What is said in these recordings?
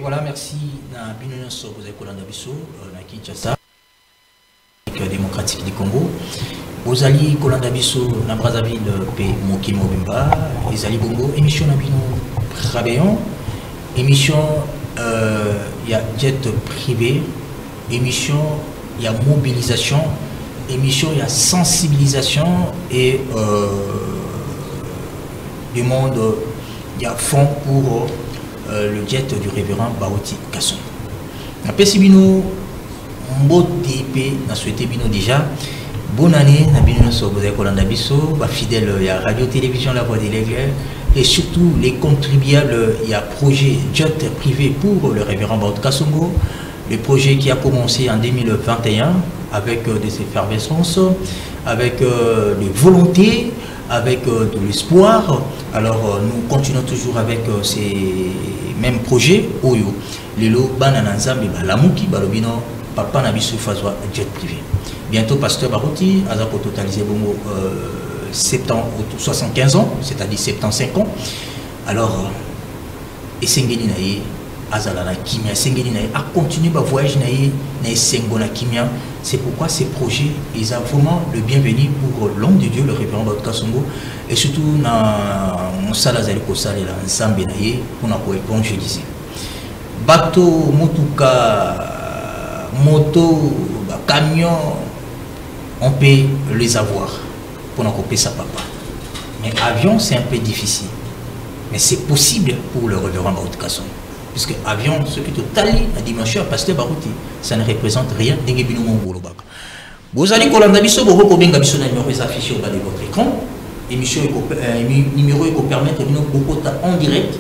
voilà, merci na Binoun Soboze Kolanda Bisso, na Kinshasa, démocratique du Congo. Bozali Kolanda Bisso, na Brazzaville, P. Mokimo Bimba, Ezali Bongo, émission na Bino Rabéon, émission il y a jet privé, émission il y a mobilisation, émission il y a sensibilisation et du monde, il y a fond pour le jet du révérend Barouti Kasson. Après si bino mbote na souhaité bino déjà bonne année na bino so vous Kolanda Bisso ba fidèle il y a radio télévision La Voix des Legs et surtout les contribuables il y a projet jet privé pour le révérend Barouti Kassongo, le projet qui a commencé en 2021 avec des effervescences, avec des volontés, avec de l'espoir. Alors nous continuons toujours avec ces mêmes projets. Oyo, Lelo, Banananzambe, Lamuki, Balobino, Papa Nabiso Fazwa, jet privé. Bientôt, Pasteur Barouti, Aza pour totaliser 75 ans, c'est-à-dire 75 ans. Alors, Essengeni Naye, Azalana Kimia, Essengeni Naye, a continué à voyager Naye, Naye Sengona Kimia. C'est pourquoi ces projets, ils ont vraiment le bienvenu pour l'homme de Dieu, le révérend Barouti Kassongo, et surtout dans Salazali Kosale, dans Zambenaye, pour nous répondre, je disais. Bateau, motuka, moto, camion, on peut les avoir pour nous payer sa papa. Mais avion, c'est un peu difficile. Mais c'est possible pour le révérend Barouti Kassongo. Puisque avion, ce qui est tali la dimension à Pasteur Barouti, ça ne représente rien. Vous allez Kolanda Bisso, vous pouvez afficher au bas de votre écran. Émission numéro qui permet de vous en direct.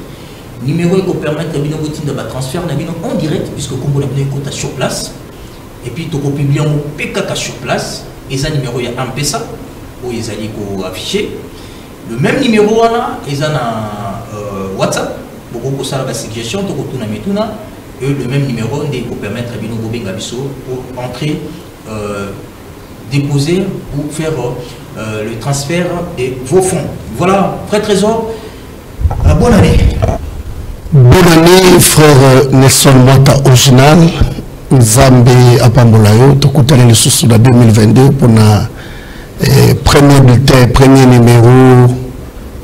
Numéro qui permet de vous transfert en direct, puisque comme vous l'avez écouté sur place. Et puis, vous pouvez publier un PKK sur place. Et ça, numéro, il y a un PSA, où ils allaient afficher. Le même numéro, ils ont WhatsApp. Beaucoup ça la suggestion et le même numéro pour permettre à Bino Gabisso pour entrer, déposer ou faire le transfert de vos fonds. Voilà, Frère Trésor, bonne année. Bonne année, frère Nelson Mwata original, Nzambe Apambolayo, Tokutane le sous de 2022 pour la premier bulletin, premier numéro,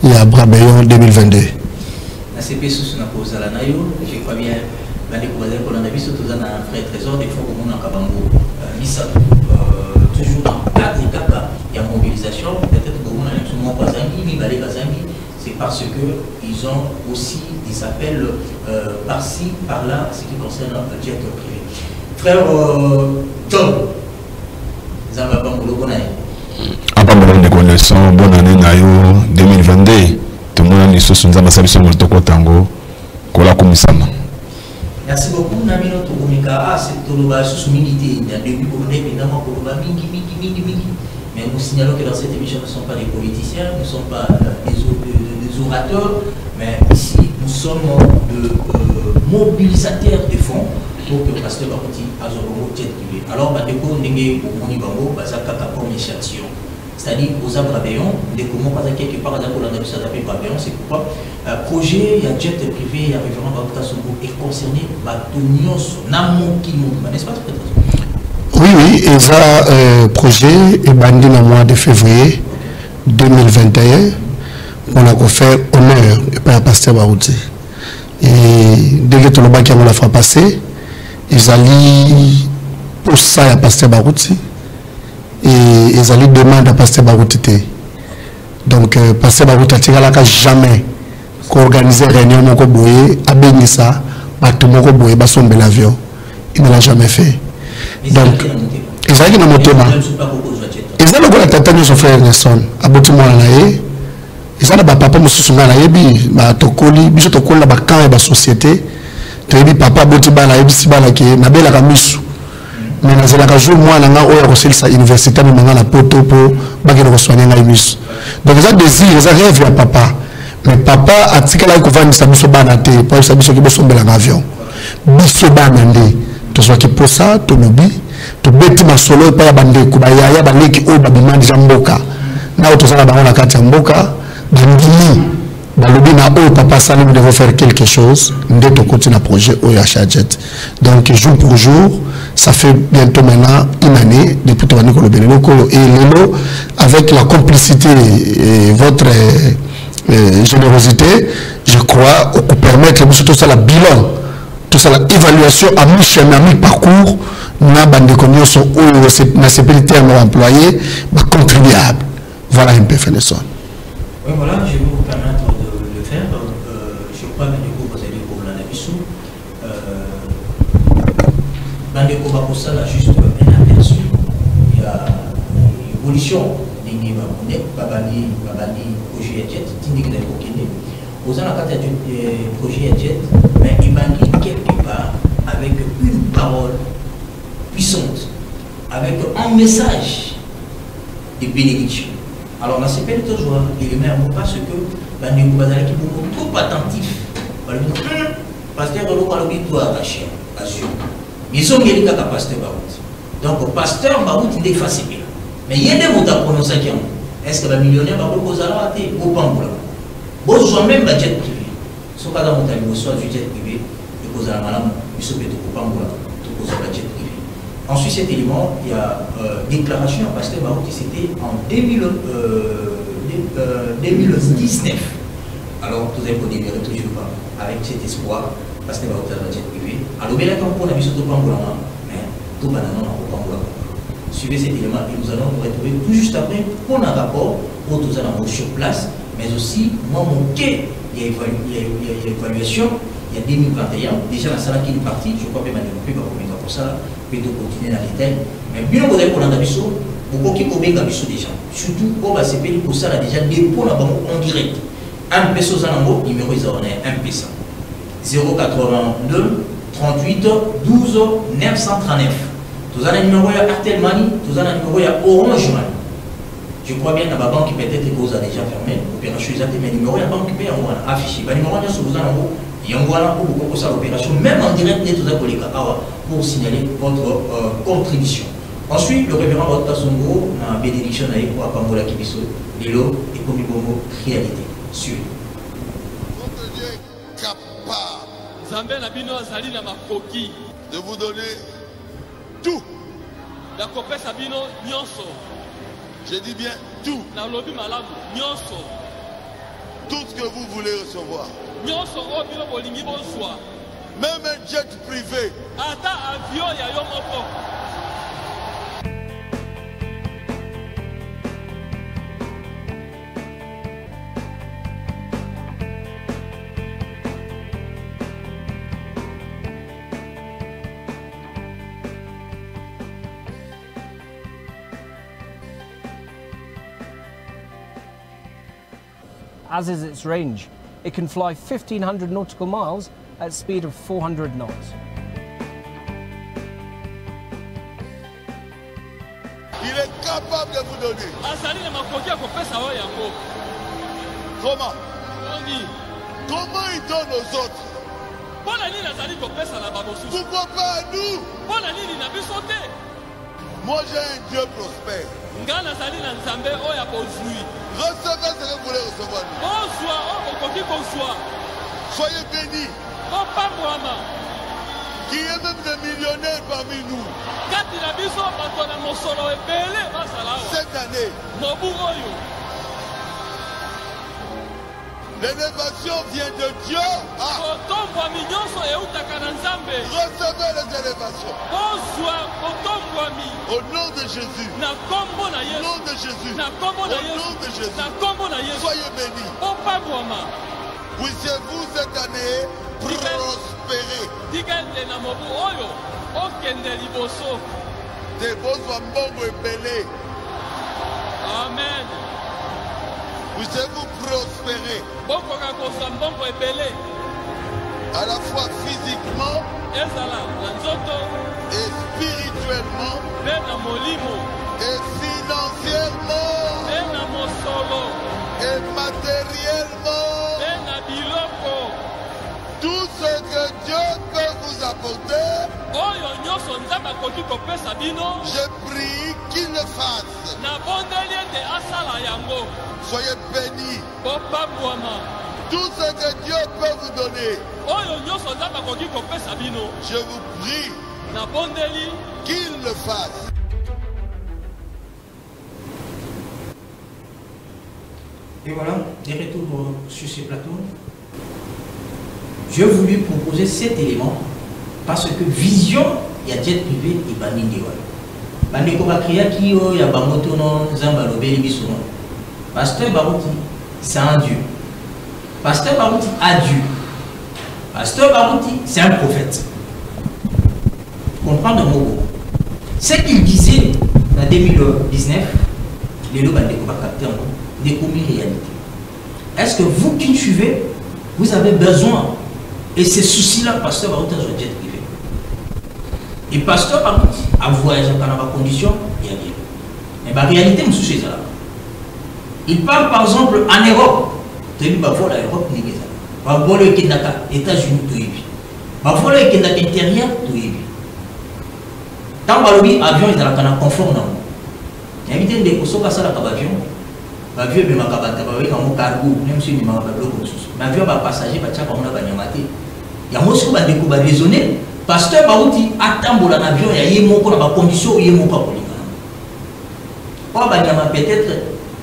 il y a Brabéon 2022. CP sous na cause la nayo, je crois bien bande ko Kolanda Bisso tout un frère trésor des fois comme on a kabango misa toujours dans cadre il y a mobilisation peut-être que on a tout le monde bazangi ni balé bazangi, c'est parce que ils ont aussi des appels par-ci par-là ce qui concerne le jet privé. Frère John Zamba Bangolo bonaye Apambolo ne connaissons bonne année nayo 2022. Tout le monde est sur Nzamba Sabiso Motoko Tango, Kola Kumisama. Merci beaucoup, Namino Tokomika. C'est tout le sous milité. Depuis qu'on est évidemment pour le mingi. Mais nous signalons que dans cette émission, nous ne sommes pas des politiciens, nous ne sommes pas des orateurs, mais ici, nous sommes de mobilisateurs de fonds pour que Pasteur Barouti Azoromo jet privé. Alors, Badeko Nenge Monibango, Bazaka comme initiation. C'est-à-dire aux Abrabéons, des comment pas quelque part à la Kolanda Bisso c'est pourquoi projet, il y a jet privé, il y a référent Barouti Kassongo est concerné Batonios Namokimo, n'est-ce pas? Oui, et ça, projet est bandé dans le mois de février 2021. On a fait honneur par Pasteur Barouti. Et dès que tout le monde qui a la fois passé, ils allaient pour ça à Pasteur Barouti. Et ils allaient demander à Pasteur Barouti. Donc, Pasteur Barouti n'a jamais organisé une réunion à Benissa, à tout le monde à son bel avion. Il ne l'a jamais fait. Donc, ils allaient dans le moteur. Ils allaient dans la tête de son frère Nelson, à Botimon Alaye. Ils allaient dans papa Moussou Alaye, à Tokoli, à Tokoli, à Bakan et à la société. Tu as dit papa Botimon Alaye, à Bela Kamisou. Mais dans la jour moi on a reçu sa université mais maintenant la poto pour baguer le soigner la émission. Donc ça désir, ça rêve à papa. Mais papa a dit que là il faut vendre sa biso banate, pas sa biso qui bosse dans l'avion. Biso banande. To soit qui pour ça, to lobi, to beti masolo pa ya bande ko ba ya bande ki o ba bimandi jamboka. Na to sala ba na kati mboka, bandini Papa Salim, nous devons faire quelque chose. Nous devons continuer le projet OYHAJET. Donc, jour pour jour, ça fait bientôt maintenant une année depuis que nous avons et Lelo, avec la complicité et votre générosité, je crois, qu'on permettre tout ça, le bilan, tout ça, l'évaluation à mi-chemin, à mi-parcours, nous avons sur la sécurité à nos employés, contribuable. Voilà un peu fait le son. Oui, voilà, je vais vous permettre de le faire. Je crois que vous allez pour l'analyse. Bandeko Bakosa a juste un aperçu. Il y a une évolution d'Ingi Babani, projet Jet, Tindik Nakokene. Aux alentours du projet Jet, mais il m'a dit quelque part avec une parole puissante, avec un message de bénédiction. Alors, dans ces périodes de joie, il est même parce que Bandeko Bazala qui est beaucoup trop attentif. Parce que le doit arracher, assure. Ils ont gagné le pasteur Baout. Donc, pasteur Baout, il est facile. Mais il y a des mots à prononcer qui ont. Est-ce que le millionnaire va vous arrêter ou pas? Bon, soit même le jet privé. Ce cas dans mon temps, soit du jet privé, et vous allez madame, il se peut tout pas pour le jet privé. Ensuite, cet élément, il y a déclaration à pasteur Baout qui c'était en 2019. Alors, vous avez connu toujours pas avec cet espoir, parce que vous avez jet privé. Alors, bien là, on a mis surtout pas mais tout le monde n'a pas. Suivez cet élément et nous allons nous retrouver tout juste après pour un rapport pour tous allons sur place, mais aussi, moi, mon quai, il y a évaluation, il y a 2021, déjà la salle qui est partie, je crois que maintenant, on ne peut pas commettre pour ça, on peut continuer dans les thèmes, mais bien, on va pour l'andabiso, beaucoup qui commettent l'andabiso déjà, surtout, on va se payer pour ça, déjà, dépôt en direct. Un peso Zanambo, numéro is un peso. 082 38 12 939. Tous un numéro à Artel Money, tous un numéro à Orange Money. Je crois bien que la banque peut-être que vous a déjà fermé. L'opération est mais numéro à banque paye en affiché. Le numéro est sur vous en haut. Il y a un voilà pour beaucoup ça l'opération, même en direct, pour signaler votre contribution. Ensuite, le révérend Rotasongo, dans la bénédiction pour Apambola Kibiso, Lilo et Komibomo, réalité. Sur. Votre Dieu est capable de vous donner tout. Je dis bien tout. Tout ce que vous voulez recevoir. Même un jet privé. As is its range, it can fly 1,500 nautical miles at a speed of 400 knots. Il est capable de vous donner. Comment? Comment il donne aux autres? Pourquoi pas à nous? Moi j'ai un Dieu prospère. Recevez ce que vous voulez recevoir. Soyez bénis. Qui est même des millionnaires parmi nous. Cette année, l'élévation vient de Dieu. Recevez les élévations. Au nom de Jésus. Au nom de Jésus. Au nom de Jésus. Soyez bénis. Puissiez-vous cette année prospérer. Des beaux ambongo épelés. Amen. Puissiez-vous prospérer. À la fois physiquement et spirituellement et financièrement et matériellement. Tout ce que Dieu peut vous apporter, je prie qu'il le fasse. Soyez bénis. Tout ce que Dieu peut vous donner, je vous prie qu'il le fasse. Et voilà, des retours sur ce plateau. Je voulais proposer cet élément parce que vision, il y a jet privé et Bandingue. Bandeko Bakria qui y a Bamotono, Zambalobe, Libisono. Pasteur Barouti, c'est un Dieu. Pasteur Barouti a Dieu. Pasteur Barouti, c'est un prophète. Comprendre mon ce qu'il disait en 2019, les lots Bandeko Bakapté en des communes réalités. Est-ce que vous qui suivez, vous avez besoin, et ces soucis-là, pasteur Barouti a un jet privé. Et pasteur Barouti a voyagé dans la condition, il y a bien. Mais la réalité, nous soucions là. Il parle par exemple en Europe. Tu as vu, voilà, l'Europe n'est pas ça. Voilà, les États-Unis, tu as vu. Voilà, les intérieur, tu as vu. Tant que l'avion est dans la confort, non. Il y a des gens qui sont passés à l'avion. L'avion est en cargo, même si il y a un l'avion va passager, il y a un mot qui va raisonner. Pasteur Barouti attend pour l'avion, il y a des conditions, il y a des peut-être.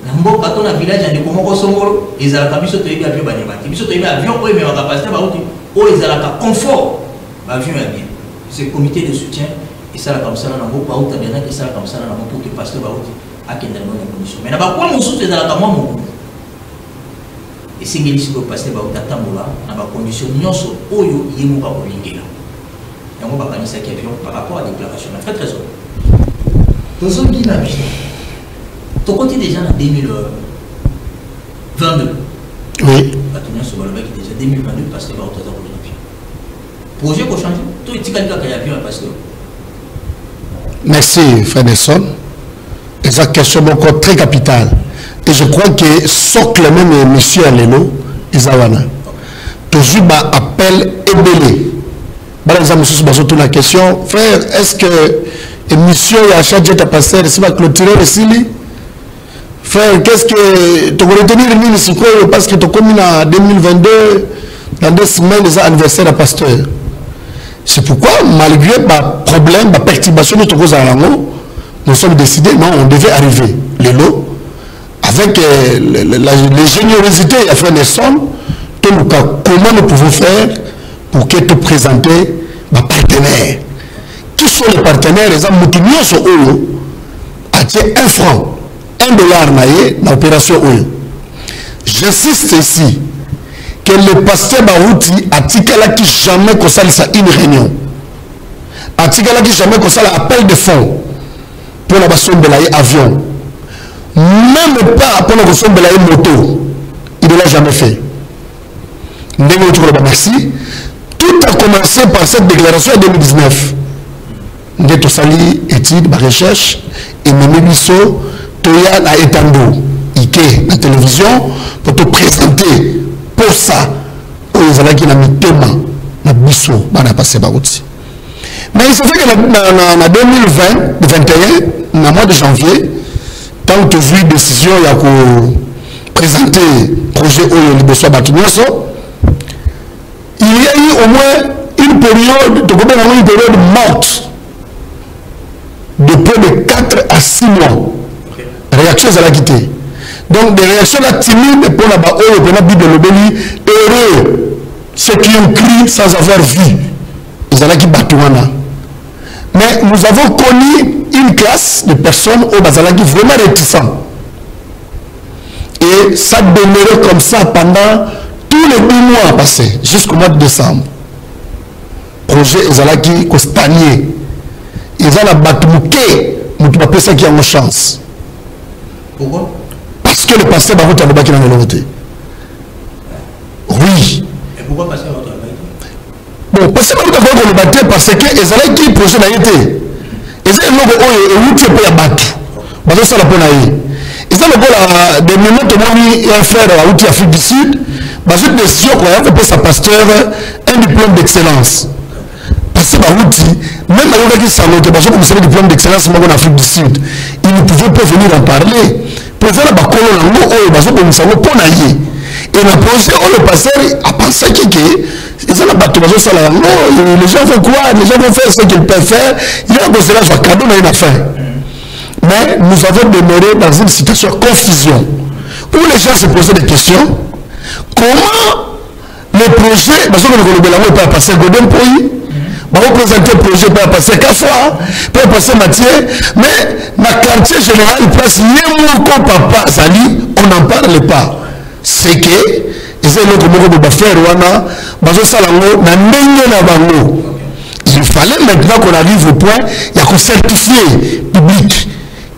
Nambo kato na village andi komoko songolo ezalaka biso toyebi avion banyamati biso toyebi avion oyo me capacité ba uti o ezalaka confort ba avion ya bien c'est comité de soutien et ça la comme ça na nambo ba uta bien et ça la comme ça na nambo pour que pasteur ba uti akenda dans les conditions mais na ba kwa mususu ezalaka mwa moko et singeli siko pasteur ba uta tambola na ba condition nyonso oyo yemo ba kolingela yango ba kanisa ki avion par rapport à déclaration na très trésor tozo qui na vie. Ton côté déjà en 2022. Oui. Déjà 2022 parce que projet pour changer. Tout est parce que. Merci, frère Nelson. Et ça, question encore très capitale. Et je crois que socle même monsieur Alelo, Isawana. Toujours appel ébélé. Par exemple, sur la question, frère, est-ce que monsieur Yachat Jet a passé, c'est pas clôturer le Sili? Frère, qu'est-ce que tu veux retenir parce que tu as commis en 2022, dans 2 semaines, les anniversaires de pasteur. C'est pourquoi, malgré le problème, la perturbation de Togo Zarango, nous sommes décidés, non, on devait arriver, les lots, avec l'ingéniosité de frère Nelson, comment nous pouvons faire pour que tu présentes nos partenaires. Qui sont les partenaires? Les hommes qui sont eux, à 1 franc. $1 dans l'opération Oyo. J'insiste ici que le pasteur Barouti a qui jamais qu'on ça une réunion. A qui jamais qu'on ça appel de fonds pour la basson de l'avion. Même pas pour la basson de la moto. Il ne l'a jamais fait. Merci. Tout a commencé par cette déclaration en 2019. Nous avons sali études, recherche et même biso Toya la Etando, Ike, la télévision, pour te présenter pour ça, pour les gens qui ont mis thème, na biso, na passé Barouti. Mais il se fait que en 2021, dans mois de janvier, tant que j'ai eu décision, il y a présenter le projet Oyo Liboso Batunyoso, il y a eu au moins une période morte de près de 4 à 6 mois. Réaction à la quitter. Donc des réactions là timides pour la Baoyo, pour la Bible de l'Obéli, heureux, ceux qui ont crié sans avoir vu. Ils allaient qui batouana. Mais nous avons connu une classe de personnes au Bazalaki vraiment réticents. Et ça demeurait comme ça pendant tous les 2 mois passés, jusqu'au mois de décembre. Projet Ezalaki Kostanier. Ils allaient batouké, nous ne pouvons pas ça qui a une chance. Pourquoi? Parce que le pasteur Barouti a le bac dans le voté. Oui. Et pourquoi pasteur Barouti a le bac? Bon, pasteur Barouti a le bac parce que les allés qui projet n'a été. Ils ont eu tu peux y abattre. Parce que ça la peine à y. Ils ont eu des moments où un frère Barouti Afrique du Sud, parce que des décisions qu'on a fait sa pasteur un diplôme d'excellence. Pasteur Barouti, même avec qui s'en est, parce que vous savez diplôme d'excellence en Afrique du Sud, il ne pouvait pas venir en parler. Pour faire la colonne en haut, parce que vous savez pas naïe. Et le projet, le pasteur a pensé que les gens vont croire, les gens vont faire ce qu'ils peuvent faire. Il y a un cadeau dans une affaire. Mais nous avons demeuré dans une situation de confusion où les gens se posaient des questions. Comment le projet, parce que nous pas passer Godin Poyi, on va présenter le projet pour passer Kafwa, pour passer Mathieu, mais dans le quartier général, il passe Yemouko Papa Zali, on n'en parle pas. C'est que, il fallait maintenant qu'on arrive au point, il y a qu'on certifier public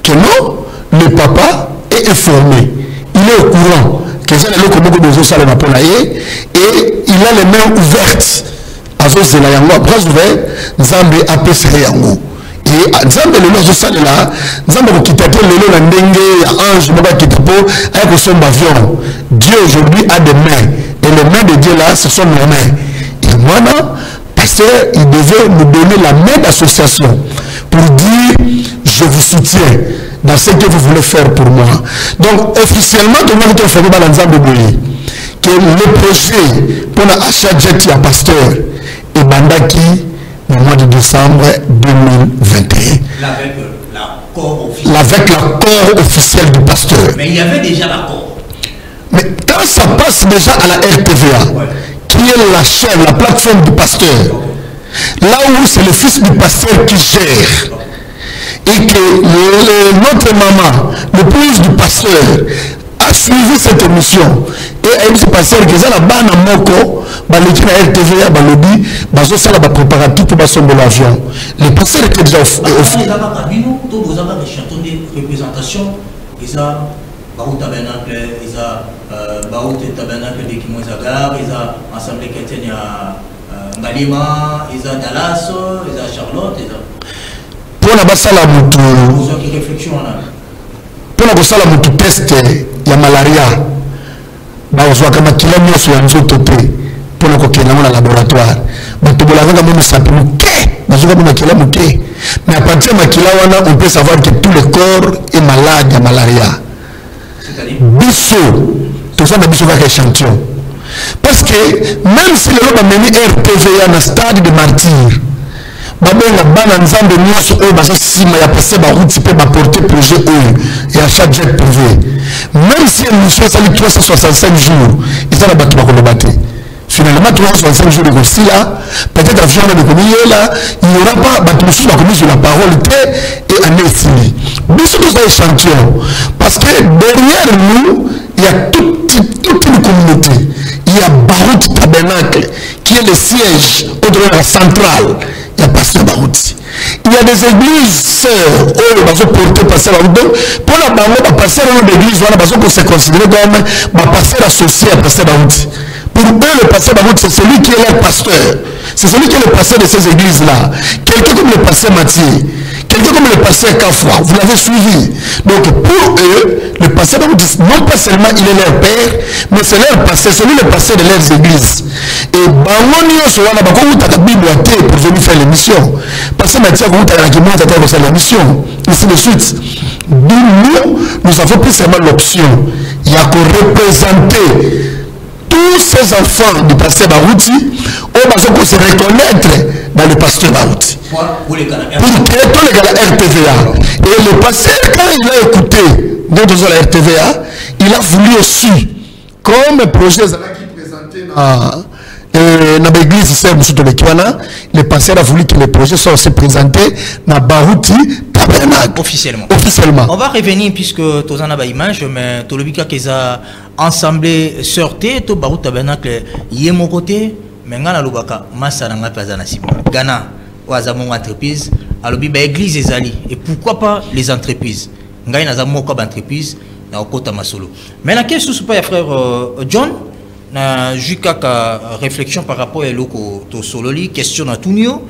que non, le papa est informé, il est au courant que et il a les mains ouvertes à Zozela Yango, après ouvert, Nzambe a pesé Yango. Et Nzambe le nom de là, Nzambe qui t'appelle le nom d'Andenge, ange, qui t'appelle avec son avion. Dieu aujourd'hui a des mains, et les mains de Dieu là, ce sont nos mains. Et moi, pasteur, il devait nous donner la main d'association pour dire je vous soutiens dans ce que vous voulez faire pour moi. Donc officiellement, tout le monde est fait dans l'ensemble que le projet pour l'achat jet à pasteur est bandaki au mois de décembre 2021. Avec l'accord officiel du pasteur. Mais il y avait déjà l'accord. Mais quand ça passe déjà à la RTVA, qui est la chaîne, la plateforme du pasteur, là où c'est le fils du pasteur qui gère, et que notre maman, l'épouse du pasteur, a suivi cette émission, et elle se passait que ça là-bas dans Moko, la RTVA, balobi, bazo ça là préparatif pour passer de l'avion. Le pasteur était déjà offert. Vous avez des chantons de représentation, ils ont Baout Tabernacle, ils ont Baout Tabernacle de Kimozagar, ils ont Assemblée chrétienne à Malima, ils ont Dallas, ils ont Charlotte, ils ont. Pour la basala mutu. Pour la basala mutu test ya malaria. Baozwa kama kila nyoso ya nzoto te. Pour la kokela na laboratoire. Bato bolanga même sapulu ke. Bazoka na kila muke. Mais à partir de makila wana on peut savoir que tout le corps est malade de malaria. C'est-à-dire biso. Tout ça na biso ka échantillon. Parce que même si le homme a mené RPVA na stade de martyr. Babonga bana nzambe nyonso oyo baza sima ya passer ba route peut porter projet oyo et à chaque jet privé. Même si l'émission sali 365 jours, ils ont battu ba kolobate. Finalement 365 jours de aussi là, peut-être avion de là, il n'y aura pas battu sur la commission la parole et en essai. Mais c'est tout ça échantillon parce que derrière nous, il y a toute une communauté. Il y a Barout Tabernacle qui est le siège au-delà central. Il y a Pasteur Barouti. Il y a des églises sœurs où ils vont porter Pasteur Barouti. Donc, pour la banque, Pasteur d'église, parce qu'on se considère comme Pasteur associé à Pasteur Barouti. Pour eux, le Pasteur Barouti, c'est celui qui est leur pasteur. C'est celui qui est le pasteur de ces églises-là. Quelqu'un comme le Pasteur Mathieu, quelqu'un comme le Pasteur Kafwa, vous l'avez suivi. Donc, pour eux, le Pasteur Barouti, non pas seulement il est leur père, mais c'est leur pasteur, celui le pasteur de leurs églises. Et Bangonio soit là, pour venir faire l'émission. Parce que Mathieu, vous avez faire l'émission. Ainsi de suite. Nous avons plus seulement l'option. Il y a qu'on représenter tous ces enfants du pasteur Barouti, on va se reconnaître dans le pasteur Barouti. Pour les gars de RTVA. Et le pasteur, quand il a écouté dans la RTVA, il a voulu aussi, comme projet qui présentait dans l'église ici, le pasteur a voulu que les projets soient aussi présentés dans Barouti Tabernacle. Officiellement. On va revenir puisque tu as une image, mais tu as vu qu'ils ont ensemble sorti, tu Barouti Tabernacle, il y a mon côté, mais il y a Lubaka, Massa n'a pas Ghana, ou Azamon entreprise, alors l'église est allée. Et pourquoi pas les entreprises? Il y a une entreprise, il y a un Masolo. Mais la question, c'est pas frère John. Na jukaka réflexion par rapport à l'oko to sololi question na tunio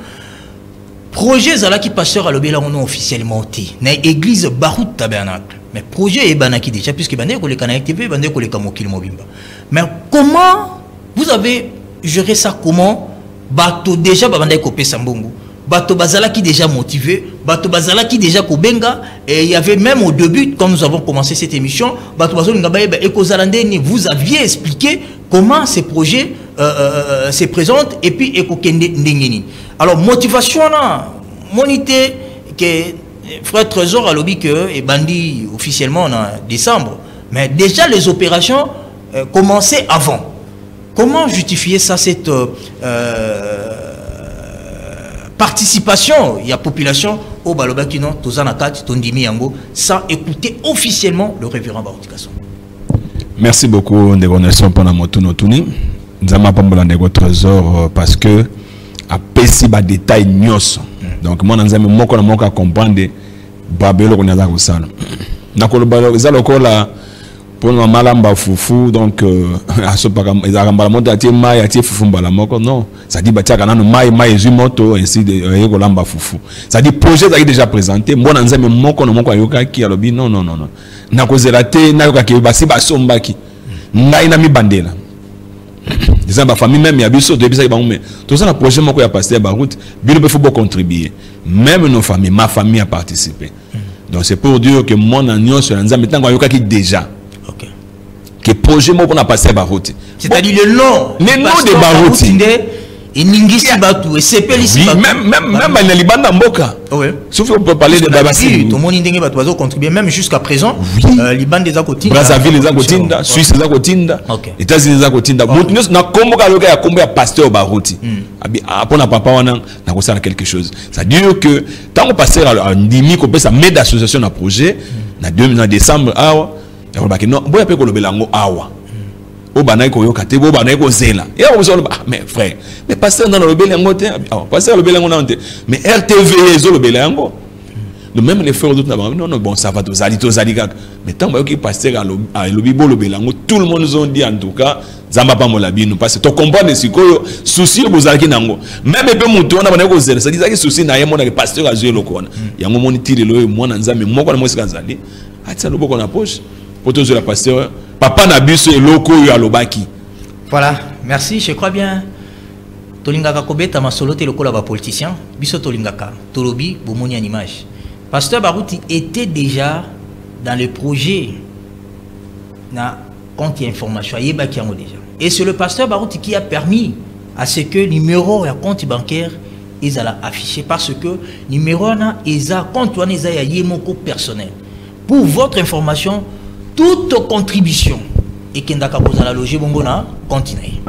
projet zala qui pasteur à l'obéla on officiellement na église Barout Tabernacle mais projet est banaki déjà puisque bandé ko le Canac TV bandé ko le Kamokil Mobimba mais comment vous avez géré ça comment bato déjà bandé ko pesa mbongo bato bazala qui déjà motivé bato bazala qui déjà ko benga Et il y avait même au début, quand nous avons commencé cette émission, vous aviez expliqué comment ces projets se présentent et puis alors motivation monité que frère Trésor a lobby que et bandit officiellement en décembre, mais déjà les opérations commençaient avant. Comment justifier ça, cette participation, il y a population au Balobakino, Tozanakati, Tondimi Yango, sans écouter officiellement le révérend Baruti Kasongo? Merci beaucoup, Ndegonelson, pour notre notuni. Nous avons pas de Trésor parce que à Pessi, des détails nios. Donc, moi, nous avons comprendre Babelo qu'on a dans le salon. Nous avons la pour nous malamba fufu donc à ce pas ils arrambent la moto à mai à fufu balamoko non ça dit batia kana no mai moto ainsi de yeko fufu ça dit projet ça est déjà présenté moi nanza me moko no moko ayoka ki alobi non na kozela te na yoka ki basi basombaki ngai na mi bandela des ba famille même ya biso de bisa ba mais tout ça na projet moko ya pasteur Baroute bino be faut contribuer même nos familles ma famille a participé donc c'est pour dire que moi na nyonso nanza metango ayoka ki déjà que projet moi qu'on a passé à Barouti. C'est-à-dire le nom de Barouti. Et Ningisi Batou et Sepelisi Batou. Même dans les bandes d'Amboka. Oui. Sauf qu'on peut parler de Babassi. Tout le monde Ndenge Batou contribue même jusqu'à présent. Les bandes des Akotinda. Brazzaville les Akotinda, Suisse les Akotinda, États-Unis les Akotinda. Nous na combo kaloka ya combo ya pasteur Barouti. Après na papa wana na kosala quelque chose. Ça veut dire que tant qu'on passer à Ndimi qu'on peut ça mettre d'association à projet na décembre non boya pe ko lobelango awa o banay ko yokate bo banay ko zela ya ko so mais frère mais pasteur dans lobelango te pasteur lobelango na te mais RTV zo lobelango le même les frères d'autres non bon ça va to zali mais tant ba ki pasteur a lobi bo lobelango tout le monde nous ont dit en tout cas zamba pa molabino parce que to comprendre sikoyo souci bozalaki nango même pe mutu on a banay ko zela ça dit ça ki souci na ye mona que pasteur a joué lokona yango moni tire lo mo na nzambe moko na mo sika zali atsa loboko na poche. La pasteur, papa Nabiso et Loko Yalobaki. Voilà, merci, je crois bien. Tolingaka Kobeta Masolo te lokola ba politicien, biso Tolingaka, Tolobi, Bomoni en image. Pasteur Barouti était déjà dans le projet na compte information, déjà. Et c'est le pasteur Barouti qui a permis à ce que le numéro et compte bancaire ils allaient afficher parce que numéro na eza compte wana eza ya yemoko personnel. Pour votre information, toute contribution et kendaka kozala loger bongo na continue.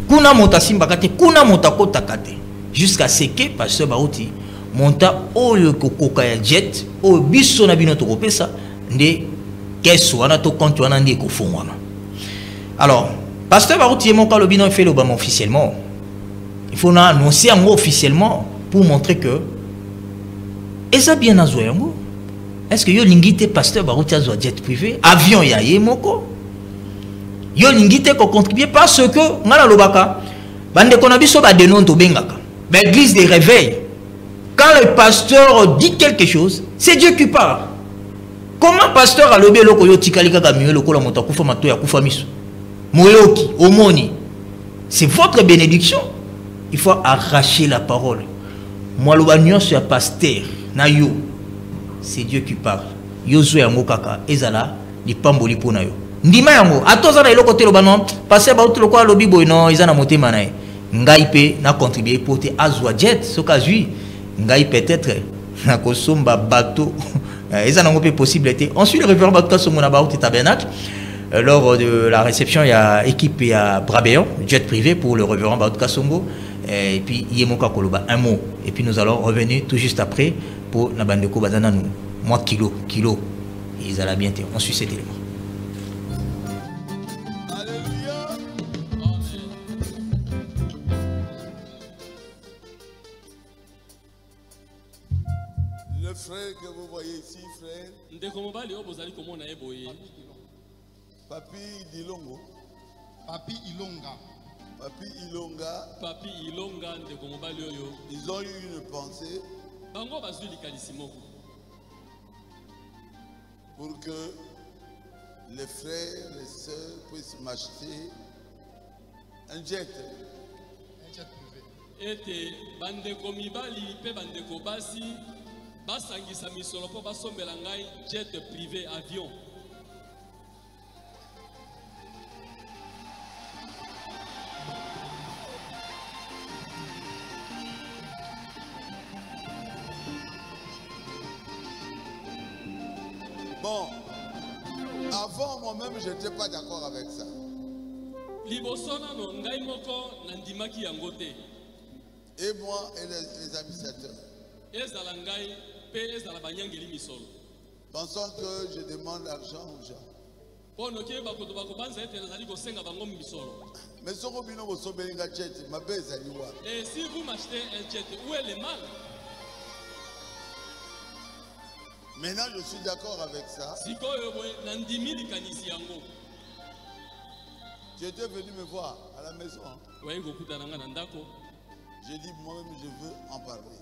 Kuna monta simbakate, kuna monta kota kate jusqu'à ce que pasteur Barouti monta oyo kokoka ya jet o biso na bino to kopesa nde keso wana to compte wana nde ko fongwana. Alors, pasteur Barouti mon ka lobino fait le bam officiellement. Il faut annoncer en officiellement pour montrer que eza bien azoyango. Est-ce que yo lingite pasteur Barouti a jet privé avion ya yemoko yo lingite ko contribuer parce que ngala lobaka bande kona biso ba denon to bengaka l'église des réveils quand le pasteur dit quelque chose c'est Dieu qui parle. Comment pasteur a lobé loko yo tikalika ka miyo loko la moto kufa mato ya kufa miso moyoki omoni c'est votre bénédiction. Il faut arracher la parole. Moi le bagnon sur pasteur na yo c'est Dieu qui parle. Yozo yango kaka ezala li pamboli pona yo. Ndima yango atoza na eloko te lo banon passer ba outlo kwa lobi boy non ezana motema na ye. Ngai pe na contribuer pour te azwa jet soka zui. Ngai peut-être na kosomba bateau. Ezana ngo pe possibilité. Ensuite le révérend Batou Kasongo na ba out tabernacle. Lors de la réception il y a équipe il y a Brabéon jet privé pour le révérend Batou Kasongo et puis Yemoka Koloba un mot et puis nous allons revenir tout juste après pour la bande de Kobazana nous moi kilo ils allaient bien on suit cet élément. Le frère que vous voyez ici, frère Papi Dilongo. Papi Ilonga. Papi Ilonga. Ils ont eu une pensée pour que les frères, les sœurs puissent m'acheter un jet. Un jet privé. Ete bandeko mibali pe bandeko basi basangisa misolo po basombela ngai jet privé avion. Bon, avant moi-même, je n'étais pas d'accord avec ça. Libosona no ngai moko nandimaki yango te. Et moi et les administrateurs. Ezala ngai pe ezala banyangeli misolo. Pensant que je demande l'argent aux gens. Pono ke bakoto bakobanza ete nazali kosenga bango misolo. Mais ce que bino bosobelinga jet, ma base ali wa. Et si vous m'achetez un jet, où est le mal? Maintenant, je suis d'accord avec ça. Tu étais venu me voir à la maison. J'ai dit, moi-même, je veux en parler.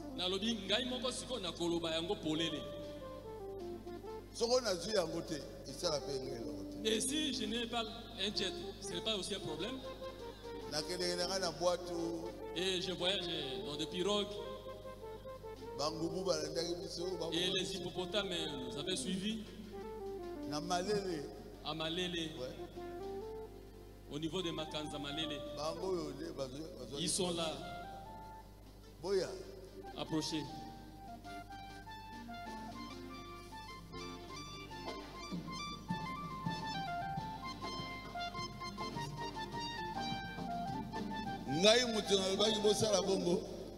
Et si je n'ai pas un jet, ce n'est pas aussi un problème. Et je voyage dans des pirogues. Et les hippopotames nous avaient suivis. À Malele. Au niveau de Makanza Malele. Ils sont là. Approchez.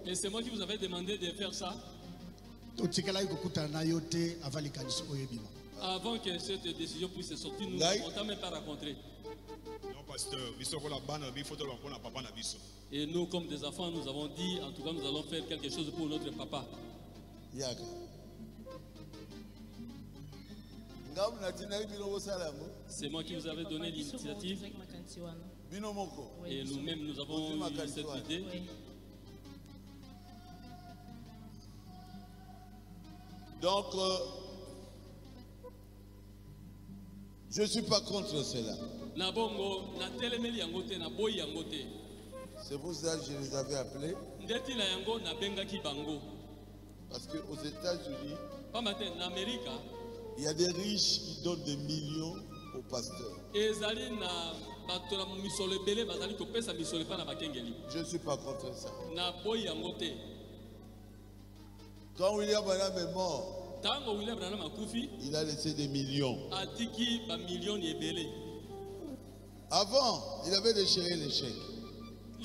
Et c'est moi qui vous avais demandé de faire ça. Avant que cette décision puisse sortir, nous n'avons même pas rencontré. Non, pasteur, et nous, comme des enfants, nous avons dit, en tout cas, nous allons faire quelque chose pour notre papa. C'est moi qui vous avais donné l'initiative. Et nous-mêmes, nous avons eu cette idée. Donc, je ne suis pas contre cela. C'est pour ça que je les avais appelés. Parce qu'aux États-Unis, il y a des riches qui donnent des millions aux pasteurs. Je ne suis pas contre ça. Quand William Branham est mort, il a laissé des millions. Avant, il avait déchiré les chèques.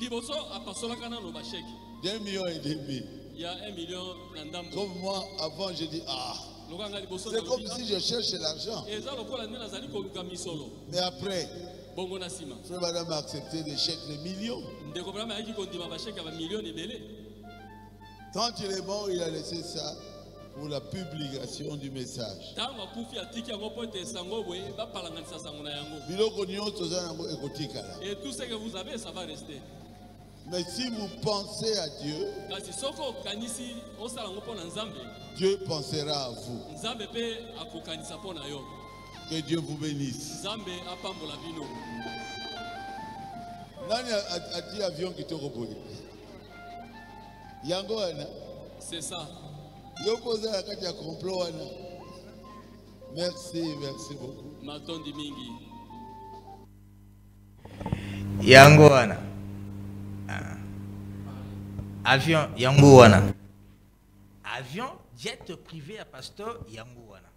D'1,5 million. Il y a 1 million. Comme moi, avant, j'ai dit, c'est comme si je cherchais l'argent. Mais après, Frère Madame a accepté des chèques de millions. Quand il est mort, il a laissé ça pour la publication du message. Et tout ce que vous avez, ça va rester. Mais si vous pensez à Dieu, Dieu pensera à vous. Que Dieu vous bénisse. Nani a dit avion qui te repose? Yango wana. C'est ça. Yopoza la kati ya complot wana. Merci beaucoup. Matondi mingi. Yango wana. Avion yango wana. Avion jet privé à pasteur yango wana.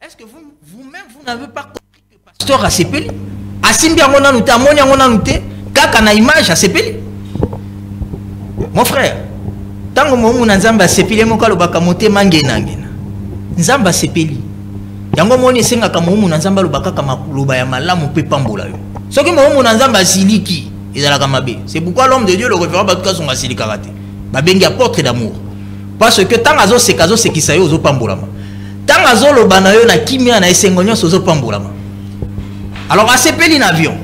Est-ce que vous-même vous n'avez pas compris que pasteur a sepeli? Asimbi yango nanu te, amoni yango nanu te, kaka na image a sepeli. Mon frère, tango momu na nzamba sepeli mo kalo baka motema ngena ngena. Nzamba sepeli. Yango moni senga ka momu na nzamba lobaka kama loba ya malamu pe pambola yo. Soki momu na nzamba siliki ezala kama be. C'est pourquoi l'homme de Dieu le référent batuka songa silika kate. Ba bengi apôtre d'amour. Parce que tant azo sekazo sekisa yo zo pambola ma. Tant azo loba na yo na kimia na esengo nyonso zo pambola ma. Alors a sepeli na avion.